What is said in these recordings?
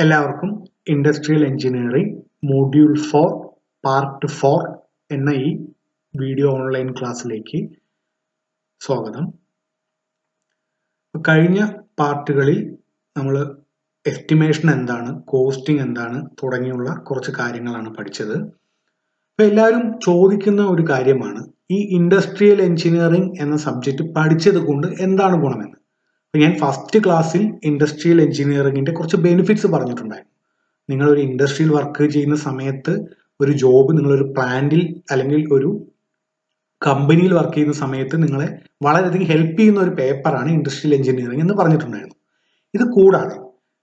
എല്ലാവർക്കും industrial engineering module 4 part 4 എന്ന ഈ വീഡിയോ ഓൺലൈൻ ക്ലാസ്സിലേക്ക് സ്വാഗതം. കഴിഞ്ഞ പാർട്ടുകളിൽ നമ്മൾ എസ്റ്റിമേഷൻ എന്താണ്, കോസ്റ്റിംഗ് എന്താണ് തുടങ്ങിയുള്ള കുറച്ച് കാര്യങ്ങളാണ് പഠിച്ചത്. അപ്പോൾ എല്ലാവരും ചോദിക്കുന്ന ഒരു കാര്യമാണ് ഈ ഇൻഡസ്ട്രിയൽ എഞ്ചിനീയറിംഗ് എന്ന സബ്ജക്റ്റ് പഠിച്ചത് കൊണ്ട് എന്താണ് ഗുണമെന്ന്. ഞാൻ ഫസ്റ്റ് ക്ലാസ്സിൽ ഇൻഡസ്ട്രിയൽ എഞ്ചിനീയറിംഗിന്റെ കുറച്ച് ബെനിഫിറ്റ്സ് പറഞ്ഞിട്ടുണ്ടായിരുന്നു. നിങ്ങളൊരു ഇൻഡസ്ട്രിയിൽ വർക്ക് ചെയ്യുന്ന സമയത്ത് ഒരു ജോബ് നിങ്ങളൊരു പ്ലാന്റിൽ അല്ലെങ്കിൽ ഒരു കമ്പനിയിൽ വർക്ക് ചെയ്യുന്ന സമയത്ത് നിങ്ങളെ വളരെയധികം ഹെൽപ്പ് ചെയ്യുന്ന ഒരു പേപ്പറാണ് ഇൻഡസ്ട്രിയൽ എഞ്ചിനീയറിംഗ് എന്ന് പറഞ്ഞിട്ടുണ്ടായിരുന്നു. ഇത് കൂടാതെ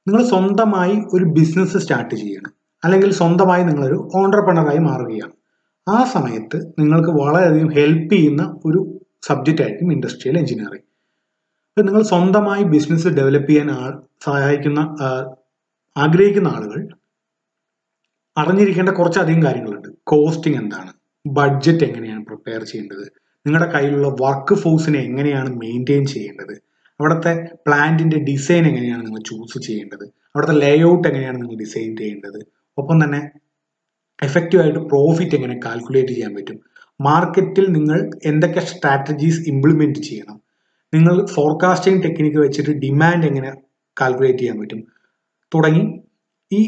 നിങ്ങൾ സ്വന്തമായി ഒരു ബിസിനസ് സ്റ്റാർട്ട് ചെയ്യണം, അല്ലെങ്കിൽ സ്വന്തമായി നിങ്ങളൊരു ഓൺട്രപ്രണറായി മാറുകയാണ്. ആ സമയത്ത് നിങ്ങൾക്ക് വളരെയധികം ഹെൽപ്പ് ചെയ്യുന്ന ഒരു സബ്ജക്റ്റ് ആയിരിക്കും ഇൻഡസ്ട്രിയൽ എഞ്ചിനീയറിംഗ്. ഇപ്പം നിങ്ങൾ സ്വന്തമായി ബിസിനസ് ഡെവലപ്പ് ചെയ്യാൻ ആഗ്രഹിക്കുന്ന ആളുകൾ അറിഞ്ഞിരിക്കേണ്ട കുറച്ചധികം കാര്യങ്ങളുണ്ട്. കോസ്റ്റിംഗ് എന്താണ്, ബഡ്ജറ്റ് എങ്ങനെയാണ് പ്രിപ്പയർ ചെയ്യേണ്ടത്, നിങ്ങളുടെ കയ്യിലുള്ള വർക്ക് ഫോഴ്സിനെ എങ്ങനെയാണ് മെയിൻറ്റെയിൻ ചെയ്യേണ്ടത്, അവിടുത്തെ പ്ലാന്റിന്റെ ഡിസൈൻ എങ്ങനെയാണ് നിങ്ങൾ ചൂസ് ചെയ്യേണ്ടത്, അവിടുത്തെ ലേഔട്ട് എങ്ങനെയാണ് നിങ്ങൾ ഡിസൈൻ ചെയ്യേണ്ടത്, ഒപ്പം തന്നെ എഫക്റ്റീവായിട്ട് പ്രോഫിറ്റ് എങ്ങനെ കാൽക്കുലേറ്റ് ചെയ്യാൻ പറ്റും, മാർക്കറ്റിൽ നിങ്ങൾ എന്തൊക്കെ സ്ട്രാറ്റജീസ് ഇംപ്ലിമെന്റ് ചെയ്യണം, നിങ്ങൾ ഫോർകാസ്റ്റിംഗ് ടെക്നിക്ക് വെച്ചിട്ട് ഡിമാൻഡ് എങ്ങനെ കാൽക്കുലേറ്റ് ചെയ്യാൻ പറ്റും തുടങ്ങി ഈ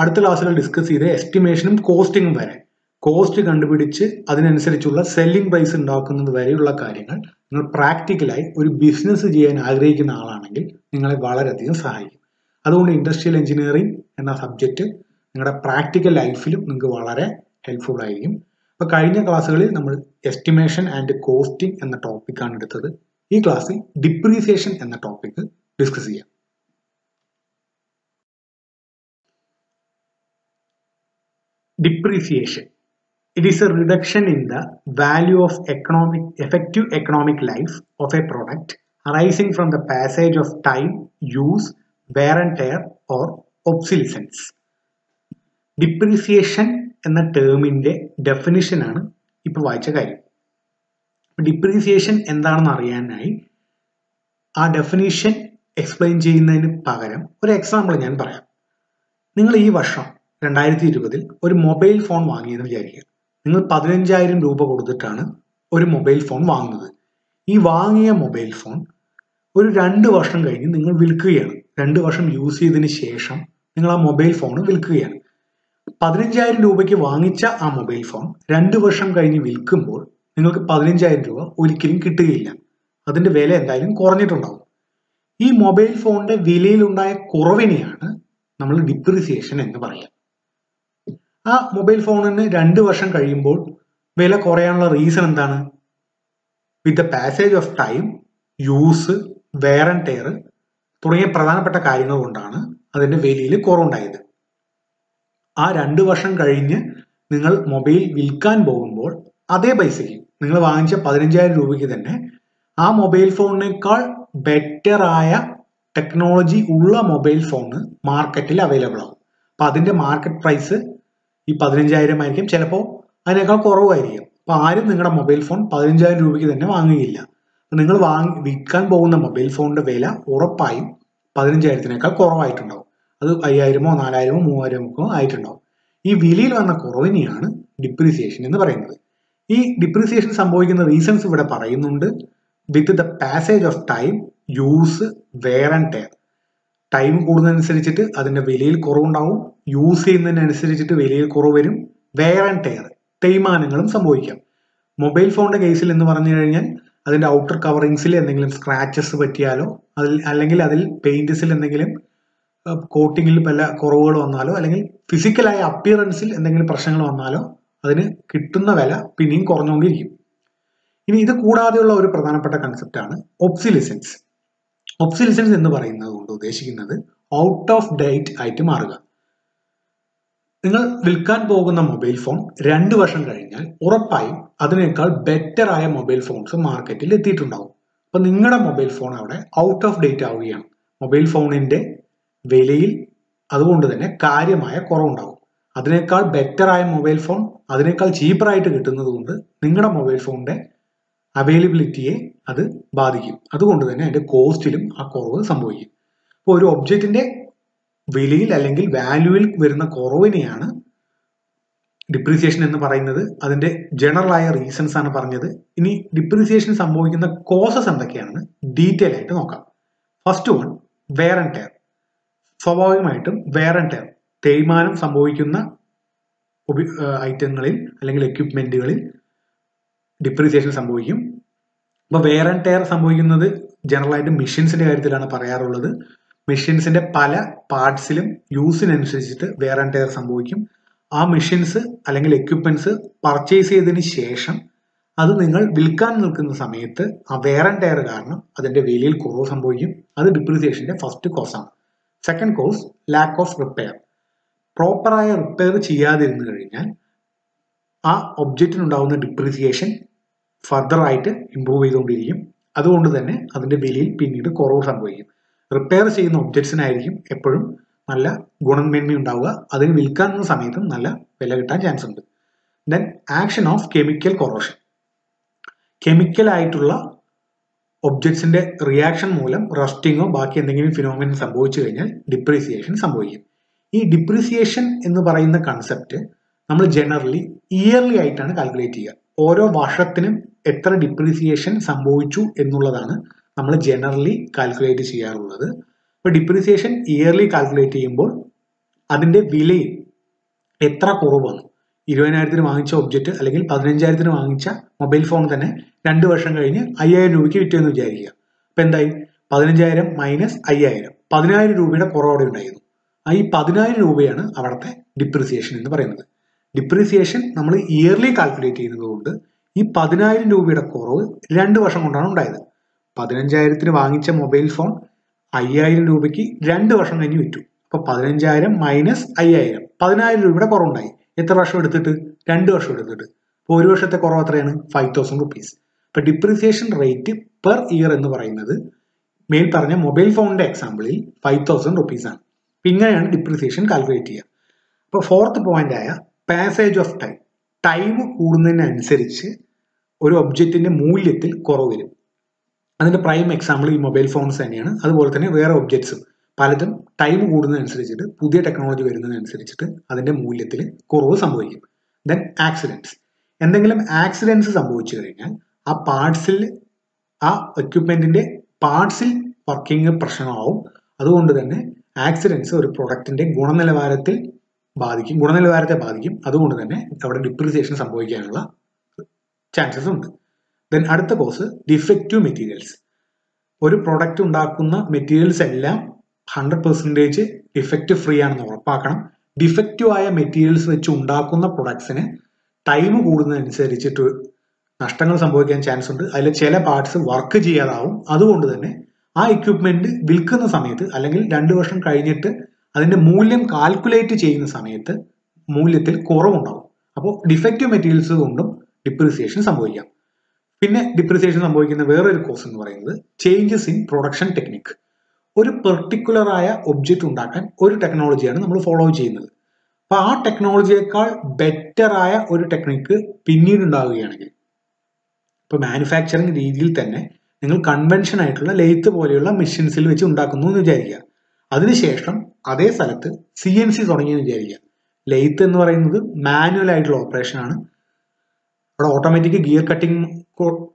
അടുത്ത ക്ലാസ്സിൽ ഡിസ്കസ് ചെയ്ത എസ്റ്റിമേഷനും കോസ്റ്റിംഗും വരെ, കോസ്റ്റ് കണ്ടുപിടിച്ച് അതിനനുസരിച്ചുള്ള സെല്ലിംഗ് പ്രൈസ് ഉണ്ടാക്കുന്നത് വരെയുള്ള കാര്യങ്ങൾ നിങ്ങൾ പ്രാക്ടിക്കലായി ഒരു ബിസിനസ് ചെയ്യാൻ ആഗ്രഹിക്കുന്ന ആളാണെങ്കിൽ നിങ്ങളെ വളരെയധികം സഹായിക്കും. അതുകൊണ്ട് ഇൻഡസ്ട്രിയൽ എഞ്ചിനീയറിംഗ് എന്ന സബ്ജക്റ്റ് നിങ്ങളുടെ പ്രാക്ടിക്കൽ ലൈഫിലും നിങ്ങൾക്ക് വളരെ ഹെൽപ്ഫുൾ ആയിരിക്കും. അപ്പോൾ കഴിഞ്ഞ ക്ലാസ്സുകളിൽ നമ്മൾ എസ്റ്റിമേഷൻ ആൻഡ് കോസ്റ്റിംഗ് എന്ന ടോപ്പിക്കാണ് എടുത്തത്. ഈ ക്ലാസ്സിൽ ഡിപ്രീസിയേഷൻ എന്ന ടോപ്പിക് ഡിസ്കസ് ചെയ്യാം. Depreciation. It is a reduction in the value of effective economic life of a product arising from the passage of time, use, wear and tear or obsolescence. Depreciation എന്ന ടേമിന്റെ definition ആണ് ഇപ്പോൾ വായിച്ച കാര്യം. Depreciation എന്താണെന്ന് അറിയാനായി ആ definition explain ചെയ്യുന്നതിന് പകരം ഒരു എക്സാമ്പിൾ ഞാൻ പറയാം. നിങ്ങൾ ഈ വർഷം 2020 ഒരു മൊബൈൽ ഫോൺ വാങ്ങിയെന്ന് വിചാരിക്കുക. നിങ്ങൾ 15,000 രൂപ കൊടുത്തിട്ടാണ് ഒരു മൊബൈൽ ഫോൺ വാങ്ങുന്നത്. ഈ വാങ്ങിയ മൊബൈൽ ഫോൺ ഒരു 2 വർഷം കഴിഞ്ഞ് നിങ്ങൾ വിൽക്കുകയാണ്. 2 വർഷം യൂസ് ചെയ്തതിന് ശേഷം നിങ്ങൾ ആ മൊബൈൽ ഫോൺ വിൽക്കുകയാണ്. 15,000 രൂപയ്ക്ക് വാങ്ങിച്ച ആ മൊബൈൽ ഫോൺ 2 വർഷം കഴിഞ്ഞ് വിൽക്കുമ്പോൾ നിങ്ങൾക്ക് 15,000 രൂപ ഒരിക്കലും കിട്ടുകയില്ല. അതിന്റെ വില എന്തായാലും കുറഞ്ഞിട്ടുണ്ടാവും. ഈ മൊബൈൽ ഫോണിന്റെ വിലയിലുണ്ടായ കുറവിനെയാണ് നമ്മൾ ഡിപ്രീസിയേഷൻ എന്ന് പറയുക. ആ മൊബൈൽ ഫോണിന് 2 വർഷം കഴിയുമ്പോൾ വില കുറയാനുള്ള റീസൺ എന്താണ്? With the passage of time, use, wear and tear തുടങ്ങിയ പ്രധാനപ്പെട്ട കാര്യങ്ങൾ കൊണ്ടാണ് അതിന്റെ വിലയിൽ കുറവുണ്ടായത്. ആ 2 വർഷം കഴിഞ്ഞ് നിങ്ങൾ മൊബൈൽ വിൽക്കാൻ പോകുമ്പോൾ അതേ പൈസയ്ക്ക് നിങ്ങൾ വാങ്ങിച്ച 15,000 രൂപയ്ക്ക് തന്നെ ആ മൊബൈൽ ഫോണിനേക്കാൾ ബെറ്റർ ആയ ടെക്നോളജി ഉള്ള മൊബൈൽ ഫോൺ മാർക്കറ്റിൽ അവൈലബിൾ ആവും. അപ്പൊ അതിന്റെ മാർക്കറ്റ് പ്രൈസ് ഈ 15,000 ആയിരിക്കും, ചിലപ്പോൾ അതിനേക്കാൾ കുറവായിരിക്കും. അപ്പൊ ആരും നിങ്ങളുടെ മൊബൈൽ ഫോൺ 15,000 രൂപയ്ക്ക് തന്നെ വാങ്ങുകയില്ല. നിങ്ങൾ വിൽക്കാൻ പോകുന്ന മൊബൈൽ ഫോണിന്റെ വില ഉറപ്പായും 15,000-നേക്കാൾ കുറവായിട്ടുണ്ടാവും. അത് 5,000-ഓ 4,000-ഓ 3,000-ഓ ആയിട്ടുണ്ടാവും. ഈ വിലയിൽ വന്ന കുറവിനെയാണ് ഡിപ്രീസിയേഷൻ എന്ന് പറയുന്നത്. ഈ ഡിപ്രീസിയേഷൻ സംഭവിക്കുന്ന റീസൺസ് ഇവിടെ പറയുന്നുണ്ട്. With the passage of time, use, wear and tear. Time കൂടുന്നതനുസരിച്ചിട്ട് അതിന്റെ വിലയിൽ കുറവുണ്ടാവും, യൂസ് ചെയ്യുന്നതിനനുസരിച്ചിട്ട് വിലയിൽ കുറവ് വരും, വെയർ ആൻഡ് ടെയർ തേയ്മാനങ്ങളും സംഭവിക്കാം. മൊബൈൽ ഫോണിന്റെ കേസിൽ എന്ന് പറഞ്ഞു കഴിഞ്ഞാൽ അതിന്റെ ഔട്ടർ കവറിങ്സിൽ എന്തെങ്കിലും സ്ക്രാച്ചസ് പറ്റിയാലോ അല്ലെങ്കിൽ അതിൽ പെയിന്റ്സിൽ എന്തെങ്കിലും കോട്ടിങ്ങിൽ പല കുറവുകൾ വന്നാലോ അല്ലെങ്കിൽ ഫിസിക്കലായ അപ്പിയറൻസിൽ എന്തെങ്കിലും പ്രശ്നങ്ങൾ വന്നാലോ അതിന് കിട്ടുന്ന വില പിന്നെയും കുറഞ്ഞുകൊണ്ടിരിക്കും. ഇനി ഇത് കൂടാതെയുള്ള ഒരു പ്രധാനപ്പെട്ട കൺസെപ്റ്റാണ് ഒബ്സിലിസൻസ്. ഒബ്സിലിസൻസ് എന്ന് പറയുന്നത് കൊണ്ട് ഉദ്ദേശിക്കുന്നത് ഔട്ട് ഓഫ് ഡേറ്റ് ആയിട്ട് മാറുക. നിങ്ങൾ വിൽക്കാൻ പോകുന്ന മൊബൈൽ ഫോൺ 2 വർഷം കഴിഞ്ഞാൽ ഉറപ്പായും അതിനേക്കാൾ ബെറ്റർ ആയ മൊബൈൽ ഫോൺസ് മാർക്കറ്റിൽ എത്തിയിട്ടുണ്ടാവും. അപ്പൊ നിങ്ങളുടെ മൊബൈൽ ഫോൺ അവിടെ ഔട്ട് ഓഫ് ഡേറ്റ് ആവുകയാണ്. മൊബൈൽ ഫോണിന്റെ വിലയിൽ അതുകൊണ്ട് തന്നെ കാര്യമായ കുറവുണ്ടാവും. അതിനേക്കാൾ ബെറ്റർ ആയ മൊബൈൽ ഫോൺ അതിനേക്കാൾ ചീപ്പറായിട്ട് കിട്ടുന്നത് കൊണ്ട് നിങ്ങളുടെ മൊബൈൽ ഫോണിന്റെ അവൈലബിലിറ്റിയെ അത് ബാധിക്കും. അതുകൊണ്ട് തന്നെ അതിന്റെ കോസ്റ്റിലും ആ കുറവ് സംഭവിക്കും. അപ്പോൾ ഒരു ഒബ്ജക്റ്റിന്റെ വിലയിൽ അല്ലെങ്കിൽ വാല്യൂവിൽ വരുന്ന കുറവിനെയാണ് ഡിപ്രീസിയേഷൻ എന്ന് പറയുന്നത്. അതിന്റെ ജനറൽ ആയ റീസൺസ് ആണ് പറഞ്ഞത്. ഇനി ഡിപ്രീസിയേഷൻ സംഭവിക്കുന്ന കോസസ് എന്തൊക്കെയാണെന്ന് ഡീറ്റെയിൽ ആയിട്ട് നോക്കാം. First one, wear and tear. സ്വാഭാവികമായിട്ടും വെയർ ആൻഡ് ടയർ, തേയ്മാനം സംഭവിക്കുന്ന ഐറ്റങ്ങളിൽ അല്ലെങ്കിൽ എക്യുപ്മെന്റുകളിൽ ഡിപ്രീസിയേഷൻ സംഭവിക്കും. അപ്പോൾ വെയർ ആൻഡ് ടയർ സംഭവിക്കുന്നത് ജനറൽ ആയിട്ട് മെഷീൻസിന്റെ കാര്യത്തിലാണ് പറയാറുള്ളത്. മെഷീൻസിന്റെ പല പാർട്സിലും യൂസിനനുസരിച്ചിട്ട് വെയർ ആൻഡ് ടയർ സംഭവിക്കും. ആ മെഷീൻസ് അല്ലെങ്കിൽ എക്യുപ്മെന്റ്സ് പർച്ചേസ് ചെയ്തതിന് ശേഷം അത് നിങ്ങൾ വിൽക്കാൻ നിൽക്കുന്ന സമയത്ത് ആ വെയർ ആൻഡ് ടയർ കാരണം അതിന്റെ വിലയിൽ കുറവ് സംഭവിക്കും. അത് ഡിപ്രീസിയേഷന്റെ ഫസ്റ്റ് കോസാണ്. Second cause, lack of repair. പ്രോപ്പറായ റിപ്പയർ ചെയ്യാതിരുന്നു കഴിഞ്ഞാൽ ആ ഒബ്ജക്റ്റിനുണ്ടാവുന്ന ഡിപ്രീസിയേഷൻ ഫർദർ ആയിട്ട് ഇംപ്രൂവ് ചെയ്തുകൊണ്ടിരിക്കും. അതുകൊണ്ട് തന്നെ അതിന്റെ വിലയിൽ പിന്നീട് കുറവ് സംഭവിക്കും. റിപ്പയർ ചെയ്യുന്ന ഒബ്ജക്ട്സിനായിരിക്കും എപ്പോഴും നല്ല ഗുണമേന്മ ഉണ്ടാവുക. അതിന് വിൽക്കാനുള്ള സമയത്തും നല്ല വില കിട്ടാൻ ചാൻസ് ഉണ്ട്. Then action of chemical corrosion. Chemical ആയിട്ടുള്ള ഒബ്ജക്ട്സിന്റെ റിയാക്ഷൻ മൂലം റസ്റ്റിങ്ങോ ബാക്കി എന്തെങ്കിലും ഫിനോമിനൻ സംഭവിച്ചു കഴിഞ്ഞാൽ ഡിപ്രീസിയേഷൻ സംഭവിക്കും. ഈ ഡിപ്രീസിയേഷൻ എന്ന് പറയുന്ന കൺസെപ്റ്റ് നമ്മൾ ജനറലി ഇയർലി ആയിട്ടാണ് കാൽക്കുലേറ്റ് ചെയ്യുക. ഓരോ വർഷത്തിനും എത്ര ഡിപ്രീസിയേഷൻ സംഭവിച്ചു എന്നുള്ളതാണ് നമ്മൾ ജനറലി കാൽക്കുലേറ്റ് ചെയ്യാറുള്ളത്. അപ്പോൾ ഡിപ്രീസിയേഷൻ ഇയർലി കാൽക്കുലേറ്റ് ചെയ്യുമ്പോൾ അതിന്റെ വിലയിൽ എത്ര കുറവ് വന്നു. 20,000 വാങ്ങിച്ച ഒബ്ജക്റ്റ് അല്ലെങ്കിൽ 15,000 വാങ്ങിച്ച മൊബൈൽ ഫോൺ തന്നെ 2 വർഷം കഴിഞ്ഞ് 5,000 രൂപയ്ക്ക് വിറ്റുമെന്ന് വിചാരിക്കുക. അപ്പൊ എന്തായി? 15,000 മൈനസ് 5,000, 10,000 രൂപയുടെ കുറവ് അവിടെ ഉണ്ടായിരുന്നു. ഈ 10,000 രൂപയാണ് അവിടുത്തെ ഡിപ്രീസിയേഷൻ എന്ന് പറയുന്നത്. ഡിപ്രീസിയേഷൻ നമ്മൾ ഇയർലി കാൽക്കുലേറ്റ് ചെയ്യുന്നത് കൊണ്ട് ഈ 10,000 രൂപയുടെ കുറവ് 2 വർഷം കൊണ്ടാണ് ഉണ്ടായത്. 15,000 വാങ്ങിച്ച മൊബൈൽ ഫോൺ 5,000 രൂപയ്ക്ക് 2 വർഷം കഴിഞ്ഞ് വിറ്റു. അപ്പൊ 15,000 മൈനസ് 5,000, 10,000 രൂപയുടെ കുറവുണ്ടായി. എത്ര വർഷം എടുത്തിട്ട്? 2 വർഷം എടുത്തിട്ട്. അപ്പോൾ ഒരു വർഷത്തെ കുറവ് എത്രയാണ്? 5,000 റുപ്പീസ്. അപ്പൊ ഡിപ്രീസിയേഷൻ റേറ്റ് പെർ ഇയർ എന്ന് പറയുന്നത് മേൽ പറഞ്ഞ മൊബൈൽ ഫോണിന്റെ എക്സാമ്പിളിൽ 5,000 റുപ്പീസ് ആണ്. ഇങ്ങനെയാണ് ഡിപ്രീസിയേഷൻ കാൽക്കുലേറ്റ് ചെയ്യുക. അപ്പോൾ ഫോർത്ത് പോയിന്റ് ആയ പാസേജ് ഓഫ് ടൈം. ടൈം കൂടുന്നതിനനുസരിച്ച് ഒരു ഒബ്ജക്റ്റിന്റെ മൂല്യത്തിൽ കുറവ് വരും. അതിന്റെ പ്രൈം എക്സാമ്പിൾ ഈ മൊബൈൽ ഫോൺസ് തന്നെയാണ്. അതുപോലെ തന്നെ വേറെ ഒബ്ജക്ട്സും പലതും ടൈം കൂടുന്നതനുസരിച്ചിട്ട്, പുതിയ ടെക്നോളജി വരുന്നതനുസരിച്ചിട്ട് അതിന്റെ മൂല്യത്തിൽ കുറവ് സംഭവിക്കും. Then accidents. എന്തെങ്കിലും ആക്സിഡൻസ് സംഭവിച്ചു കഴിഞ്ഞാൽ ആ പാർട്സിൽ, ആ എക്യുപ്മെന്റിന്റെ പാർട്സിൽ വർക്കിംഗ് പ്രശ്നമാവും. അതുകൊണ്ട് തന്നെ ആക്സിഡൻസ് ഒരു പ്രൊഡക്റ്റിന്റെ ഗുണനിലവാരത്തെ ബാധിക്കും. അതുകൊണ്ട് തന്നെ അവിടെ ഡിപ്രീസിയേഷൻ സംഭവിക്കാനുള്ള ചാൻസസ് ഉണ്ട്. ദെൻ അടുത്ത കോസ്, ഡിഫക്റ്റീവ് മെറ്റീരിയൽസ്. ഒരു പ്രൊഡക്റ്റ് ഉണ്ടാക്കുന്ന മെറ്റീരിയൽസ് എല്ലാം 100% ഡിഫക്റ്റ് ഫ്രീ ആണെന്ന് ഉറപ്പാക്കണം. ഡിഫക്റ്റീവ് ആയ മെറ്റീരിയൽസ് വെച്ച് ഉണ്ടാക്കുന്ന പ്രൊഡക്ട്സിന് ടൈം കൂടുന്നതനുസരിച്ചിട്ട് നഷ്ടങ്ങൾ സംഭവിക്കാൻ ചാൻസ് ഉണ്ട്. അതിൽ ചില പാർട്സ് വർക്ക് ചെയ്യാതാവും. അതുകൊണ്ട് തന്നെ ആ എക്യുപ്മെന്റ് വിൽക്കുന്ന സമയത്ത് അല്ലെങ്കിൽ 2 വർഷം കഴിഞ്ഞിട്ട് അതിന്റെ മൂല്യം കാൽക്കുലേറ്റ് ചെയ്യുന്ന സമയത്ത് മൂല്യത്തിൽ കുറവുണ്ടാവും. അപ്പോൾ ഡിഫക്റ്റീവ് മെറ്റീരിയൽസ് കൊണ്ടും ഡിപ്രീസിയേഷൻ സംഭവിക്കാം. പിന്നെ ഡിപ്രീസിയേഷൻ സംഭവിക്കുന്ന വേറൊരു കോസ് എന്ന് പറയുന്നത് ചേഞ്ചസ് ഇൻ പ്രൊഡക്ഷൻ ടെക്നിക്. ഒരു പെർട്ടിക്കുലർ ആയ ഒബ്ജക്റ്റ് ഉണ്ടാക്കാൻ ഒരു ടെക്നോളജിയാണ് നമ്മൾ ഫോളോ ചെയ്യുന്നത്. അപ്പൊ ആ ടെക്നോളജിയേക്കാൾ ബെറ്റർ ആയ ഒരു ടെക്നിക്ക് പിന്നീട് ഉണ്ടാവുകയാണെങ്കിൽ, ഇപ്പൊ മാനുഫാക്ചറിങ് രീതിയിൽ തന്നെ നിങ്ങൾ കൺവെൻഷൻ ആയിട്ടുള്ള ലെയ്ത്ത് പോലെയുള്ള മെഷീൻസിൽ വെച്ച് ഉണ്ടാക്കുന്നു എന്ന് വിചാരിക്കുക. അതിനുശേഷം അതേ സ്ഥലത്ത് CNC തുടങ്ങിയെന്ന് വിചാരിക്കുക. ലെയ്ത്ത് എന്ന് പറയുന്നത് മാനുവൽ ആയിട്ടുള്ള ഓപ്പറേഷൻ ആണ്. അവിടെ ഓട്ടോമാറ്റിക് ഗിയർ കട്ടിംഗ്